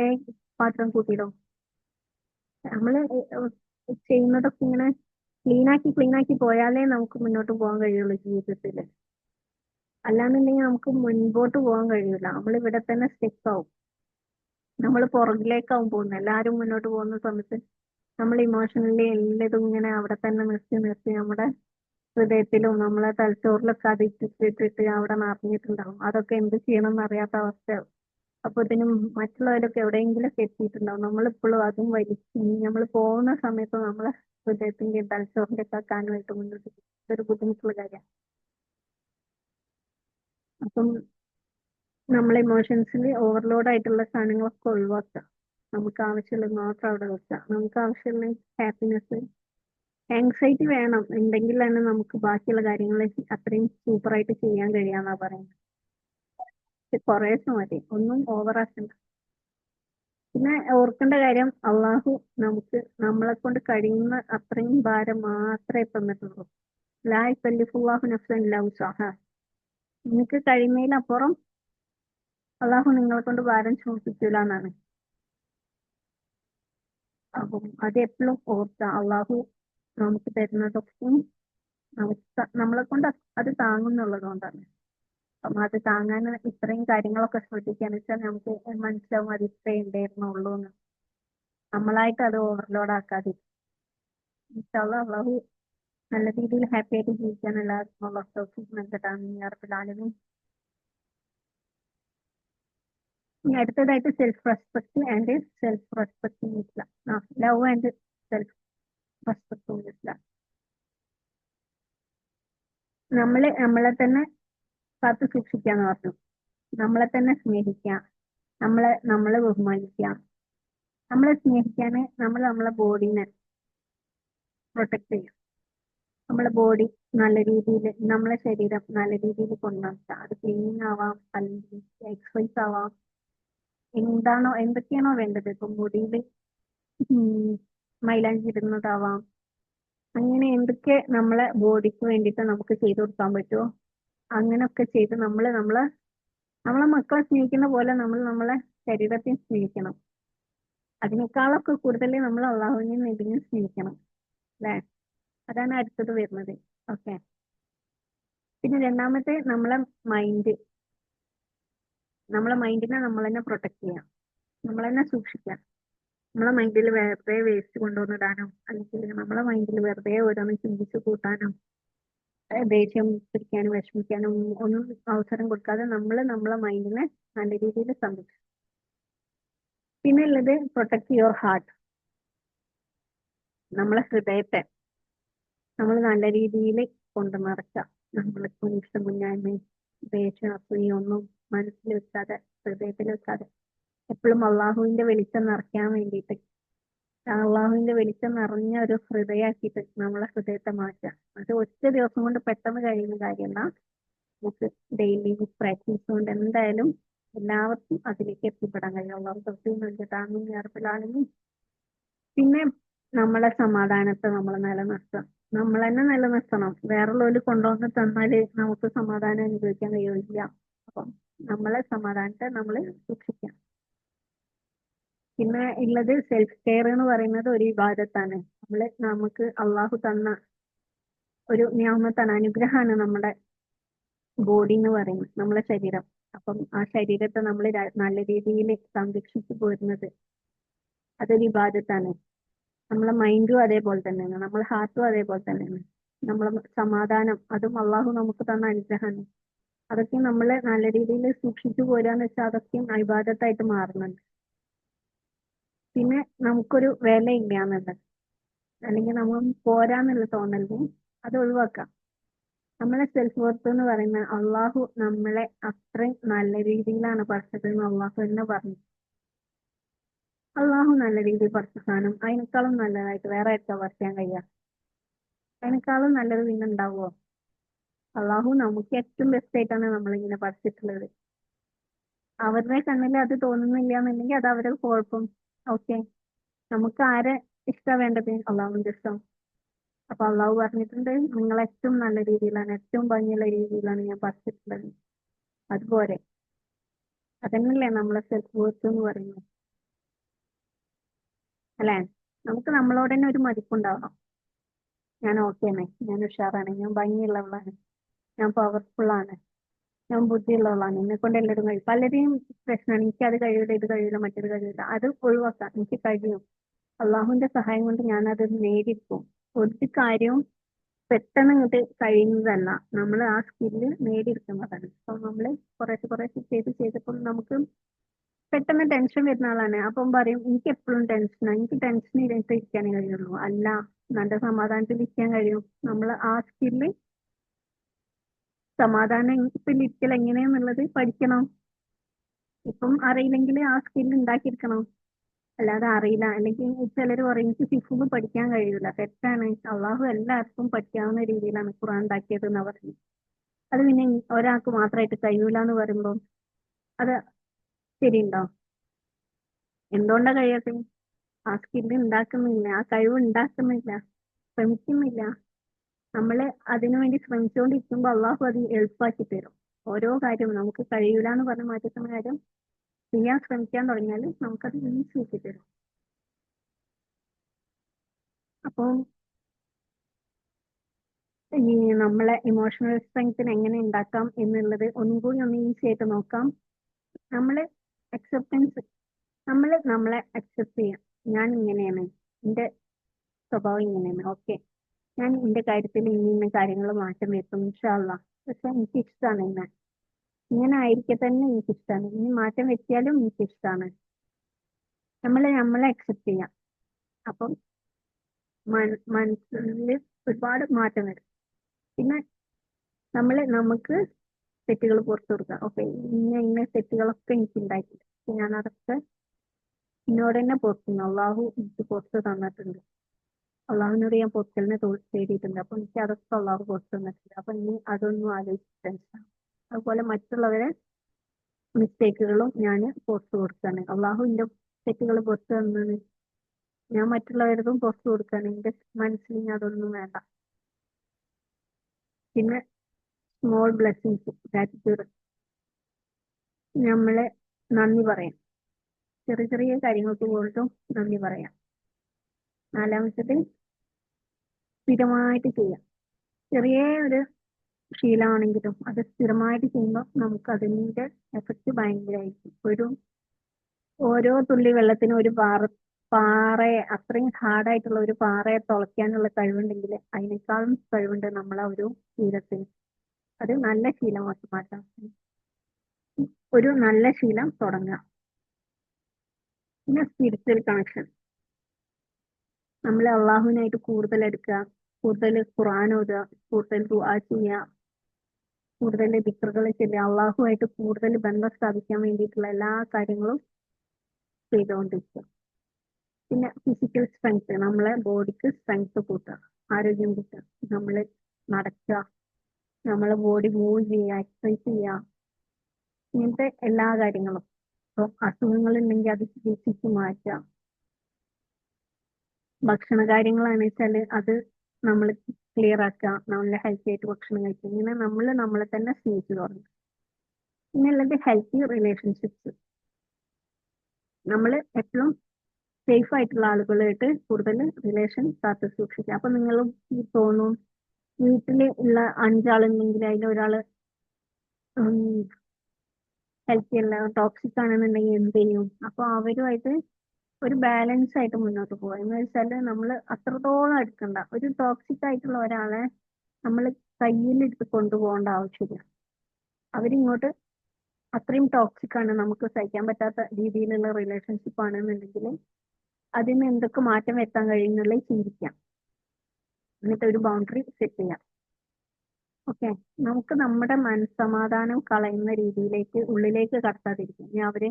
പാത്രം കൂട്ടിയിടും. നമ്മള് ചെയ്യുന്നതൊക്കെ ഇങ്ങനെ ക്ലീൻ ആക്കി പോയാലേ നമുക്ക് മുന്നോട്ട് പോകാൻ കഴിയുള്ളൂ ജീവിതത്തില്. അല്ലാന്നുണ്ടെങ്കിൽ നമുക്ക് മുൻപോട്ട് പോകാൻ കഴിയൂല. നമ്മൾ ഇവിടെ തന്നെ സ്റ്റെക്ക് ആവും. നമ്മൾ പുറകിലേക്കാവും പോകുന്നത്. എല്ലാവരും മുന്നോട്ട് പോകുന്ന സമയത്ത് നമ്മൾ ഇമോഷണലി എല്ലാതും ഇങ്ങനെ അവിടെ തന്നെ നിർത്തി നമ്മുടെ ഹൃദയത്തിലും നമ്മളെ തലച്ചോറിലൊക്കെ അത് ഇട്ടിട്ട് അവിടെ നിറഞ്ഞിട്ടുണ്ടാവും. അതൊക്കെ എന്ത് ചെയ്യണം എന്നറിയാത്ത അവസ്ഥയാവും. അപ്പൊ ഇതിനും മറ്റുള്ളവരൊക്കെ എവിടെയെങ്കിലൊക്കെ എത്തിയിട്ടുണ്ടാവും. നമ്മളിപ്പോഴും അതും വലിച്ച് നമ്മൾ പോകുന്ന സമയത്ത് നമ്മളെ ഹൃദയത്തിന്റെയും തലച്ചോറിന്റെ ഒക്കെ കാനുമായിട്ട് മുന്നോട്ട് ഇതൊരു ബുദ്ധിമുട്ടുള്ള കാര്യമാണ്. അപ്പം നമ്മളെ ഇമോഷൻസിൽ ഓവർലോഡ് ആയിട്ടുള്ള സാധനങ്ങളൊക്കെ ഒഴിവാക്കുക. നമുക്ക് ആവശ്യമുള്ളത് മാത്രം അവിടെ വെക്കുക. നമുക്ക് ആവശ്യമുള്ള ഹാപ്പിനെസ്, ആങ്സൈറ്റി വേണം ഉണ്ടെങ്കിലാണ് നമുക്ക് ബാക്കിയുള്ള കാര്യങ്ങൾ അത്രയും സൂപ്പറായിട്ട് ചെയ്യാൻ കഴിയാന്നാ പറയുന്നത്. കുറേശ്ശെ മതി, ഒന്നും ഓവറാക്കണ്ട. പിന്നെ ഓർക്കേണ്ട കാര്യം, അള്ളാഹു നമുക്ക് നമ്മളെ കൊണ്ട് കഴിയുന്ന അത്രയും ഭാരം മാത്രമേ തന്നിട്ടുള്ളൂ. ലാ യുകല്ലിഫുല്ലാഹു നഫ്സൻ ഇല്ലാ വുസ്അഹാ. നിങ്ങൾക്ക് കഴിയുന്നതിനപ്പുറം അള്ളാഹു നിങ്ങളെ കൊണ്ട് ഭാരം ചുമപ്പിക്കൂല എന്നാണ്. അപ്പം അത് എപ്പോഴും ഓർക്കുക. അള്ളാഹു നമുക്ക് തരുന്നതൊക്കെ നമ്മളെ കൊണ്ട് അത് താങ്ങുന്നുള്ളത് കൊണ്ടാണ്. അപ്പം അത് താങ്ങാൻ ഇത്രയും കാര്യങ്ങളൊക്കെ ശ്രദ്ധിക്കാന്ന് വെച്ചാൽ നമുക്ക് മനസ്സിലാവും അത് ഇത്രേ ഉണ്ടായിരുന്നുള്ളൂ എന്ന്. നമ്മളായിട്ട് അത് ഓവർലോഡ് ആക്കാതെ അള്ളാഹു നല്ല രീതിയിൽ ഹാപ്പി ആയിട്ട് ജീവിക്കാൻ എല്ലാവർക്കും നൽകട്ടാണ്. ഇനി അടുത്തതായിട്ട് self respect and self respect in Islam. Love and self respect in Islam. നമ്മളെ തന്നെ കാത്തു സൂക്ഷിക്കാന്ന് പറഞ്ഞു. നമ്മളെ തന്നെ സ്നേഹിക്കാം, നമ്മളെ ബഹുമാനിക്കാം. നമ്മളെ സ്നേഹിക്കാന് നമ്മളെ ബോഡീനെ പ്രൊട്ടക്ട് ചെയ്യാം. നമ്മളെ ബോഡി നല്ല രീതിയിൽ, നമ്മളെ ശരീരം നല്ല രീതിയിൽ കൊണ്ടുനടക്കുക. അത് ക്ലീനിങ് ആവാം, അല്ലെങ്കിൽ എക്സസൈസ് ആവാം, എന്തൊക്കെയാണോ വേണ്ടത്. ഇപ്പൊ മുടിയിൽ മൈലാഞ്ചി ഇടുന്നതാവാം. അങ്ങനെ എന്തൊക്കെ നമ്മളെ ബോഡിക്ക് വേണ്ടിയിട്ട് നമുക്ക് ചെയ്തു കൊടുക്കാൻ പറ്റുമോ അങ്ങനെയൊക്കെ ചെയ്ത് നമ്മളെ മക്കളെ സ്നേഹിക്കുന്ന പോലെ നമ്മൾ നമ്മളെ ശരീരത്തെ സ്നേഹിക്കണം. അതിനേക്കാളൊക്കെ കൂടുതൽ നമ്മൾ അള്ളാഹുവിനെയും നബിയെയും സ്നേഹിക്കണം, അല്ലേ? അതാണ് അടുത്തത് വരുന്നത്. ഓക്കെ, പിന്നെ രണ്ടാമത്തെ നമ്മളെ മൈൻഡിനെ നമ്മൾ തന്നെ പ്രൊട്ടക്ട് ചെയ്യാം, നമ്മൾ തന്നെ സൂക്ഷിക്കാം. നമ്മളെ മൈൻഡിൽ വെറുതെ വേസ്റ്റ് കൊണ്ടുവന്നിടാനോ, അല്ലെങ്കിൽ നമ്മളെ മൈൻഡിൽ വെറുതെ ഓരോന്ന് ചിന്തിച്ചു കൂട്ടാനോ, ദേഷ്യം പിടിക്കാനും വിഷമിക്കാനും ഒന്നും അവസരം കൊടുക്കാതെ നമ്മളെ മൈൻഡിനെ നല്ല രീതിയിൽ സംരക്ഷിക്കും. പിന്നെ ഉള്ളത് പ്രൊട്ടക്ട് യുവർ ഹാർട്ട്. നമ്മളെ ഹൃദയത്തെ നമ്മൾ നല്ല രീതിയിൽ കൊണ്ടു നടക്കുക. നമ്മളിപ്പോ ഇഷ്ടം കുഞ്ഞായ്മയും ദേഷ്യം അസൂയും ഒന്നും മനസ്സിൽ വെക്കാതെ, ഹൃദയത്തിൽ വെക്കാതെ എപ്പോഴും അള്ളാഹുവിന്റെ വെളിച്ചം നിറയ്ക്കാൻ വേണ്ടിയിട്ട് അള്ളാഹുവിന്റെ വെളിച്ചം നിറഞ്ഞ ഒരു ഹൃദയമാക്കിയിട്ട് നമ്മളെ ഹൃദയത്തെ മാറ്റാം. അത് ഒറ്റ ദിവസം കൊണ്ട് പെട്ടെന്ന് കഴിയുന്ന കാര്യമല്ല. നമുക്ക് ഡെയിലി പ്രാക്ടീസ് കൊണ്ട് എന്തായാലും എല്ലാവർക്കും അതിലേക്ക് എത്തിപ്പെടാൻ കഴിയും. അള്ളാഹു തൗഫീഖ് നൽകട്ടെ. പിന്നെ നമ്മളെ സമാധാനത്തെ നമ്മൾ നിലനിർത്തണം. നമ്മൾ തന്നെ നിലനിർത്തണം. വേറുള്ളവര് കൊണ്ടുവന്ന് തന്നാല് നമുക്ക് സമാധാനം അനുഭവിക്കാൻ കഴിയില്ല. അപ്പം നമ്മളെ സമാധാനത്തെ നമ്മൾ സൂക്ഷിക്കാം. പിന്നെ ഉള്ളത് സെൽഫ് കെയർ എന്ന് പറയുന്നത് ഒരു ഇബാദത്താണ്. നമുക്ക് അള്ളാഹു തന്ന ഒരു നിയമത്താണ്, അനുഗ്രഹമാണ് നമ്മുടെ ബോഡി എന്ന് പറയുന്നത്, നമ്മളെ ശരീരം. അപ്പം ആ ശരീരത്തെ നമ്മൾ നല്ല രീതിയിൽ സംരക്ഷിച്ചു പോരുന്നത് അതൊരു ഇബാദത്താണ്. നമ്മളെ മൈൻഡും അതേപോലെ തന്നെയാണ്, നമ്മളെ ഹാർട്ടും അതേപോലെ തന്നെയാണ്. നമ്മളെ സമാധാനം അതും അള്ളാഹു നമുക്ക് തന്ന അനുഗ്രഹമാണ്. അതൊക്കെ നമ്മൾ നല്ല രീതിയിൽ സൂക്ഷിച്ചു പോരാന്ന് വെച്ചാൽ അതൊക്കെയും ഇബാദത്തായിട്ട് മാറുന്നുണ്ട്. പിന്നെ നമുക്കൊരു വിലയില്ല എന്നുള്ളത്, അല്ലെങ്കിൽ നമ്മൾ പോരാന്നുള്ള തോന്നലിന് അത് ഒഴിവാക്കാം. നമ്മളെ സെൽഫ് വർത്ത് എന്ന് പറയുന്ന അള്ളാഹു നമ്മളെ അത്രയും നല്ല രീതിയിലാണ് പഠിച്ചത് എന്ന് അള്ളാഹു തന്നെ പറഞ്ഞു. അള്ളാഹു നല്ല രീതിയിൽ പഠിച്ച സാധനം അതിനേക്കാളും നല്ലതായിട്ട് വേറെ ആർക്കാ പഠിക്കാൻ കഴിയുക? അതിനേക്കാളും നല്ലത് പിന്നെ ഉണ്ടാവുമോ? അള്ളാഹു നമുക്ക് ഏറ്റവും ബെസ്റ്റ് ആയിട്ടാണ് നമ്മളിങ്ങനെ പഠിച്ചിട്ടുള്ളത്. അവരുടെ കണ്ണിൽ അത് തോന്നുന്നില്ല എന്നുണ്ടെങ്കിൽ അത് അവരുടെ കുഴപ്പം. ഓക്കെ, നമുക്ക് ആരെ ഇഷ്ടം വേണ്ടത്? അള്ളാഹുവിന്റെ ഇഷ്ടം. അപ്പൊ അള്ളാഹു പറഞ്ഞിട്ടുണ്ട്, നിങ്ങൾ ഏറ്റവും നല്ല രീതിയിലാണ്, ഏറ്റവും ഭംഗിയുള്ള രീതിയിലാണ് ഞാൻ പഠിച്ചിട്ടുള്ളത്. അതുപോലെ അതന്നെയല്ലേ നമ്മളെ സെൽഫ് വർത്ത് എന്ന് പറയുന്നത്, അല്ലേ? നമുക്ക് നമ്മളോട് തന്നെ ഒരു മതിപ്പുണ്ടാവണം. ഞാൻ ഓക്കെയാണ്, ഞാൻ ഉഷാറാണ്, ഞാൻ ഭംഗിയുള്ളവളാണ്, ഞാൻ പവർഫുള്ളാണ്, ഞാൻ ബുദ്ധിയുള്ളവളാണ്, എന്നെ കൊണ്ട് എല്ലാവരും കഴിയും. പലരെയും പ്രശ്നമാണ്, എനിക്ക് അത് കഴിയില്ല, ഇത് കഴിയില്ല, മറ്റേത് കഴിയില്ല. അത് ഒഴിവാക്കാം, എനിക്ക് കഴിയും. അള്ളാഹുവിന്റെ സഹായം കൊണ്ട് ഞാൻ അത് നേടിയിരിക്കും. ഒരു കാര്യവും പെട്ടെന്ന് ഇങ്ങോട്ട് കഴിയുന്നതല്ല, നമ്മൾ ആ സ്കില്ല് നേടിയെടുക്കുന്നതാണ്. അപ്പൊ നമ്മൾ കുറേശ്ശെ ചെയ്തപ്പോൾ നമുക്ക് പെട്ടെന്ന് ടെൻഷൻ വരുന്ന ആളാണ്. അപ്പം പറയും, എനിക്ക് എപ്പോഴും ടെൻഷനാണ്, എനിക്ക് ടെൻഷൻ ഇല്ലാതെ ഇരിക്കാനേ കഴിയുള്ളൂ. അല്ല, നല്ല സമാധാനത്തിൽ ഇരിക്കാൻ കഴിയും. നമ്മൾ ആ സ്കില്ല് സമാധാനത്തിൽ ഇരിക്കൽ എങ്ങനെയാന്നുള്ളത് പഠിക്കണം. ഇപ്പം അറിയില്ലെങ്കിൽ ആ സ്കില്ല് ഉണ്ടാക്കിയെടുക്കണം. അല്ലാതെ അറിയില്ല, അല്ലെങ്കിൽ ചിലർ പറയും എനിക്ക് ഹിഫ്ള് പഠിക്കാൻ കഴിയില്ല. തെറ്റാണ്. അള്ളാഹു എല്ലാവർക്കും പഠിക്കാവുന്ന രീതിയിലാണ് ഖുർആൻ ഉണ്ടാക്കിയത് എന്നാ പറഞ്ഞു. അത് പിന്നെ ഒരാൾക്ക് മാത്രമായിട്ട് കഴിയൂല എന്ന് പറയുമ്പോൾ അത് ശരിയുണ്ടോ? എന്തുകൊണ്ടാ കഴിയാത്തത്? ആ സ്കില്ല് ഉണ്ടാക്കുന്നില്ല, ആ കഴിവ് ഉണ്ടാക്കുന്നില്ല, ശ്രമിക്കുന്നില്ല. നമ്മൾ അതിനുവേണ്ടി ശ്രമിച്ചുകൊണ്ടിരിക്കുമ്പോൾ അള്ളാഹു അത് എളുപ്പമാക്കി തരും. ഓരോ കാര്യവും നമുക്ക് കഴിയൂല എന്ന് പറഞ്ഞ് മാറ്റുന്ന കാര്യം ചെയ്യാൻ ശ്രമിക്കാൻ തുടങ്ങിയാൽ നമുക്കത് ഈസി ആക്കി തരും. അപ്പോൾ ഈ നമ്മളെ ഇമോഷണൽ സ്ട്രെങ്ത്തിന് എങ്ങനെ ഉണ്ടാക്കാം എന്നുള്ളത് ഒന്നും കൂടി ഒന്ന് ഈസി ആയിട്ട് നോക്കാം. നമ്മള് അക്സെപ്റ്റൻസ്, നമ്മളെ അക്സെപ്റ്റ് ചെയ്യാം. ഞാൻ ഇങ്ങനെയാണ്, എൻ്റെ സ്വഭാവം ഇങ്ങനെയാണ്, ഓക്കെ, ഞാൻ എൻ്റെ കാര്യത്തിൽ ഇന്ന കാര്യങ്ങൾ മാറ്റം വരുത്തും ഇൻഷാ അള്ളാ. പക്ഷെ എനിക്ക് ഇഷ്ടമാണ് ഇങ്ങനെ ആയിരിക്കെ തന്നെ എനിക്കിഷ്ടമാണ്. ഇനി മാറ്റം വരുത്തിയാലും എനിക്കിഷ്ടമാണ്. നമ്മളെ അക്സെപ്റ്റ് ചെയ്യാം. അപ്പം മനസ്സിൽ ഒരുപാട് മാറ്റം വരും. പിന്നെ നമുക്ക് തെറ്റുകൾ പുറത്തു കൊടുക്കുക. ഓക്കെ, ഇന്ന തെറ്റുകളൊക്കെ എനിക്ക് ഉണ്ടായിട്ടുണ്ട്, ഞാൻ അതൊക്കെ എന്നോട് തന്നെ പൊറുക്കുന്നു. അള്ളാഹു എനിക്ക് പുറത്ത് തന്നിട്ടുണ്ട്. അള്ളാഹുവിനോട് ഞാൻ പൊറുക്കലിനെ തേടിയിട്ടുണ്ട്. അപ്പൊ എനിക്ക് അതൊക്കെ അള്ളാഹു പുറത്ത് തന്നിട്ടുണ്ട്. അപ്പൊ ഇനി അതൊന്നും ആലോചിച്ചിട്ട് അതുപോലെ മറ്റുള്ളവരെ മിസ്റ്റേക്കുകളും ഞാൻ പുറത്തു കൊടുക്കാണ്. അള്ളാഹുവിന്റെ തെറ്റുകൾ പുറത്തു തന്നത് ഞാൻ മറ്റുള്ളവരതും പുറത്തു കൊടുക്കാണ്. എന്റെ മനസ്സിൽ ഇനി അതൊന്നും വേണ്ട. പിന്നെ സ്മോൾ ബ്ലെസ്സിങ്സ്, ഗ്രാറ്റിറ്റ്യൂഡ്, നമ്മളെ നന്ദി പറയാം. ചെറിയ ചെറിയ കാര്യങ്ങൾക്ക് പോലും നന്ദി പറയാം. നാലാമത്തത് സ്ഥിരമായിട്ട് ചെയ്യാം. ചെറിയ ഒരു ശീലമാണെങ്കിലും അത് സ്ഥിരമായിട്ട് ചെയ്യുമ്പോൾ നമുക്ക് അതിന്റെ എഫക്റ്റ് ഭയങ്കരമായിരിക്കും. ഓരോ തുള്ളി വെള്ളത്തിനും ഒരു പാറയെ അത്രയും ഹാർഡായിട്ടുള്ള ഒരു പാറയെ തുളയ്ക്കാനുള്ള കഴിവുണ്ടെങ്കിൽ അതിനേക്കാളും കഴിവുണ്ട് നമ്മളെ ഒരു ശീലത്തിന്. അത് നല്ല ശീലമാക്കി മാറ്റാം. ഒരു നല്ല ശീലം തുടങ്ങുക. പിന്നെ സ്പിരിച്വൽ കണക്ഷൻ, നമ്മൾ അള്ളാഹുവിനായിട്ട് കൂടുതൽ എടുക്കുക, കൂടുതൽ ഖുർആൻ ഓതുക, കൂടുതൽ ദുആ ചെയ്യുക, കൂടുതൽ ദിക്റുകൾ ചെല്ലുക. അള്ളാഹുമായിട്ട് കൂടുതൽ ബന്ധം സ്ഥാപിക്കാൻ വേണ്ടിയിട്ടുള്ള എല്ലാ കാര്യങ്ങളും ചെയ്തുകൊണ്ടിരിക്കുക. പിന്നെ ഫിസിക്കൽ സ്ട്രെങ്ത്, നമ്മളെ ബോഡിക്ക് സ്ട്രെങ്ത് കൂട്ടുക, ആരോഗ്യം കൂട്ടുക. നമ്മൾ നടക്കുക, നമ്മളെ ബോഡി മൂവ് ചെയ്യുക, എക്സസൈസ് ചെയ്യുക, ഇങ്ങനത്തെ എല്ലാ കാര്യങ്ങളും. ഇപ്പൊ അസുഖങ്ങൾ ഉണ്ടെങ്കിൽ അത് ചികിത്സിച്ച് മാറ്റുക. ഭക്ഷണ കാര്യങ്ങളാണെന്ന് വെച്ചാൽ അത് നമ്മൾ ക്ലിയർ ആക്കുക, നല്ല ഹെൽത്തി ആയിട്ട് ഭക്ഷണം കഴിക്കുക. ഇങ്ങനെ നമ്മൾ നമ്മളെ തന്നെ സ്നേഹിച്ചു തുടങ്ങും. പിന്നെ ഉള്ളത് ഹെൽത്തി റിലേഷൻഷിപ്സ്. നമ്മൾ എപ്പോഴും സേഫ് ആയിട്ടുള്ള ആളുകളായിട്ട് കൂടുതൽ റിലേഷൻ കാത്തു സൂക്ഷിക്കുക. അപ്പൊ നിങ്ങൾ തോന്നും വീട്ടിൽ ഉള്ള 5 ആളുണ്ടെങ്കിൽ അതിൽ ഒരാള് ഹെൽത്തി അല്ല, ടോക്സിക് ആണെന്നുണ്ടെങ്കിൽ എന്ത് ചെയ്യും? അപ്പൊ അവരുമായിട്ട് ഒരു ബാലൻസ് ആയിട്ട് മുന്നോട്ട് പോവുക. എന്ന് വെച്ചാൽ നമ്മൾ അത്രത്തോളം എടുക്കണ്ട. ഒരു ടോക്സിക് ആയിട്ടുള്ള ഒരാളെ നമ്മൾ കയ്യിലെടുത്ത് കൊണ്ടുപോകേണ്ട ആവശ്യമില്ല. അവരിങ്ങോട്ട് അത്രയും ടോക്സിക് ആണ്, നമുക്ക് സഹിക്കാൻ പറ്റാത്ത രീതിയിലുള്ള റിലേഷൻഷിപ്പ് ആണെന്നുണ്ടെങ്കിൽ അതിന് എന്തൊക്കെ മാറ്റം വരുത്താൻ കഴിയുന്നുള്ളത് ചിന്തിക്കാം, എന്നിട്ട് ഒരു ബൗണ്ടറി സെറ്റ് ചെയ്യാം. ഓക്കെ, നമുക്ക് നമ്മുടെ മനസ്സമാധാനം കളയുന്ന രീതിയിലേക്ക് ഉള്ളിലേക്ക് കടത്താതിരിക്കും. ഇനി അവര്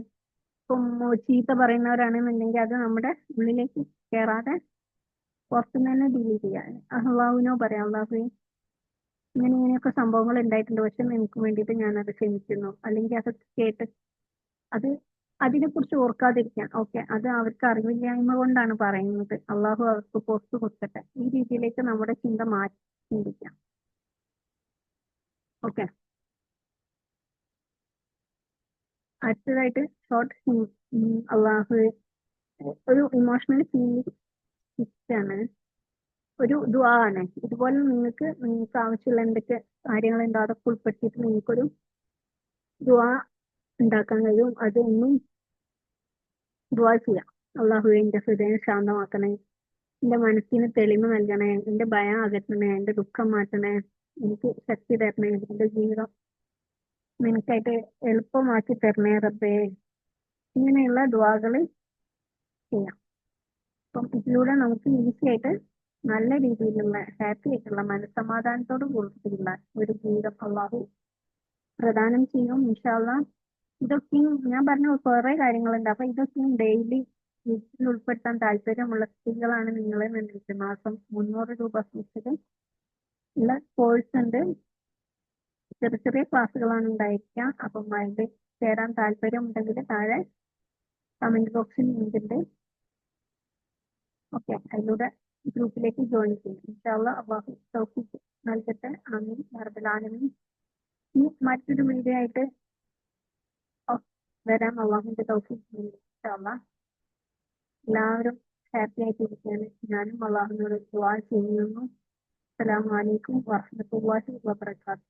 ഇപ്പം ചീത്ത പറയുന്നവരാണെന്നുണ്ടെങ്കിൽ അത് നമ്മുടെ ഉള്ളിലേക്ക് കയറാതെ പുറത്തുനിന്ന് തന്നെ ഡിലീറ്റ് ചെയ്യാൻ അള്ളാഹുവിനോ പറയാം, അള്ളാഹു ഇങ്ങനെ ഇങ്ങനെയൊക്കെ സംഭവങ്ങൾ ഉണ്ടായിട്ടുണ്ട്, പക്ഷെ നിനക്ക് വേണ്ടിയിട്ട് ഞാനത് ക്ഷമിക്കുന്നു. അല്ലെങ്കിൽ അതൊക്കെ കേട്ട് അത് അതിനെക്കുറിച്ച് ഓർക്കാതിരിക്കാൻ. ഓക്കെ, അത് അവർക്ക് അറിവില്ലായ്മ കൊണ്ടാണ് പറയുന്നത്, അള്ളാഹു അവർക്ക് പുറത്തു കൊടുക്കട്ടെ. ഈ രീതിയിലേക്ക് നമ്മുടെ ചിന്ത മാറ്റി ചിന്തിക്കാം. ഓക്കെ, അടുത്തതായിട്ട് ഷോർട്ട് അള്ളാഹു ഒരു ഇമോഷണൽ ഫീലിംഗ് ആണ്, ഒരു ദുആ ആണ്. ഇതുപോലെ നിങ്ങൾക്ക് ആവശ്യമുള്ള എന്തൊക്കെ കാര്യങ്ങളുണ്ടോ അതൊക്കെ ഉൾപ്പെടുത്തിയിട്ട് നിങ്ങൾക്കൊരു ദുആ ഉണ്ടാക്കാൻ കഴിയും. അതൊന്നും ദുആ ചെയ്യാം. അള്ളാഹുവേ, എന്റെ ഹൃദയം ശാന്തമാക്കണേ, എന്റെ മനസ്സിന് തെളിമ നൽകണേ, എന്റെ ഭയം അകറ്റണേ, എന്റെ ദുഃഖം മാറ്റണേ, എനിക്ക് ശക്തി തരണേ, എന്റെ ജീവിതം നിനക്കായിട്ട് എളുപ്പമാക്കി തരണേ റബ്ബേ. ഇങ്ങനെയുള്ള ദുആകൾ ചെയ്യാം. അപ്പം ഇതിലൂടെ നമുക്ക് ഈസി ആയിട്ട് നല്ല രീതിയിലുള്ള ഹാപ്പി ആയിട്ടുള്ള മനസ്സമാധാനത്തോട് കൂടിയുള്ള ഒരു ജീവിതം അള്ളാഹു പ്രദാനം ചെയ്യും ഇൻഷാ അല്ലാഹ്. ഇതൊക്കെയും ഞാൻ പറഞ്ഞ കുറെ കാര്യങ്ങളുണ്ട്. അപ്പൊ ഇതൊക്കെയും ഡെയിലി വീട്ടിൽ ഉൾപ്പെടുത്താൻ താല്പര്യമുള്ള സ്ത്രീകളാണ് നിങ്ങൾ എന്നുണ്ടെങ്കിൽ മാസം 300 രൂപ ഫീസിൽ ഉള്ള കോഴ്സ് ഉണ്ട്. ചെറിയ ചെറിയ ക്ലാസ്സുകളാണ് ഉണ്ടായിരിക്കുക. അപ്പം അതിൽ ചേരാൻ താല്പര്യം ഉണ്ടെങ്കിൽ താഴെ കമന്റ് ബോക്സിൽ ലിങ്ക് ഉണ്ട്. ഓക്കെ, അതിലൂടെ ഗ്രൂപ്പിലേക്ക് ജോയിൻ ചെയ്യും. ഇൻഷാ അല്ലാഹ് അള്ളാഹു തൗഫീഖ് നൽകട്ടെ. ആമീൻ യാ റബ്ബൽ ആലമീൻ. ഇനി മറ്റൊരു വീഡിയോ ആയിട്ട് വരാം. അള്ളാഹുവിന്റെ തൗഫീഖ് ഇൻഷാ അല്ലാഹ്. എല്ലാവരും ഹാപ്പി ആയിട്ടിരിക്കാൻ ഞാനും അള്ളാഹുവിനോട് ദുആ ചെയ്യുന്നു. അസ്സലാമു അലൈക്കും വറഹ്മത്തുള്ളാഹി വബറകാതുഹു.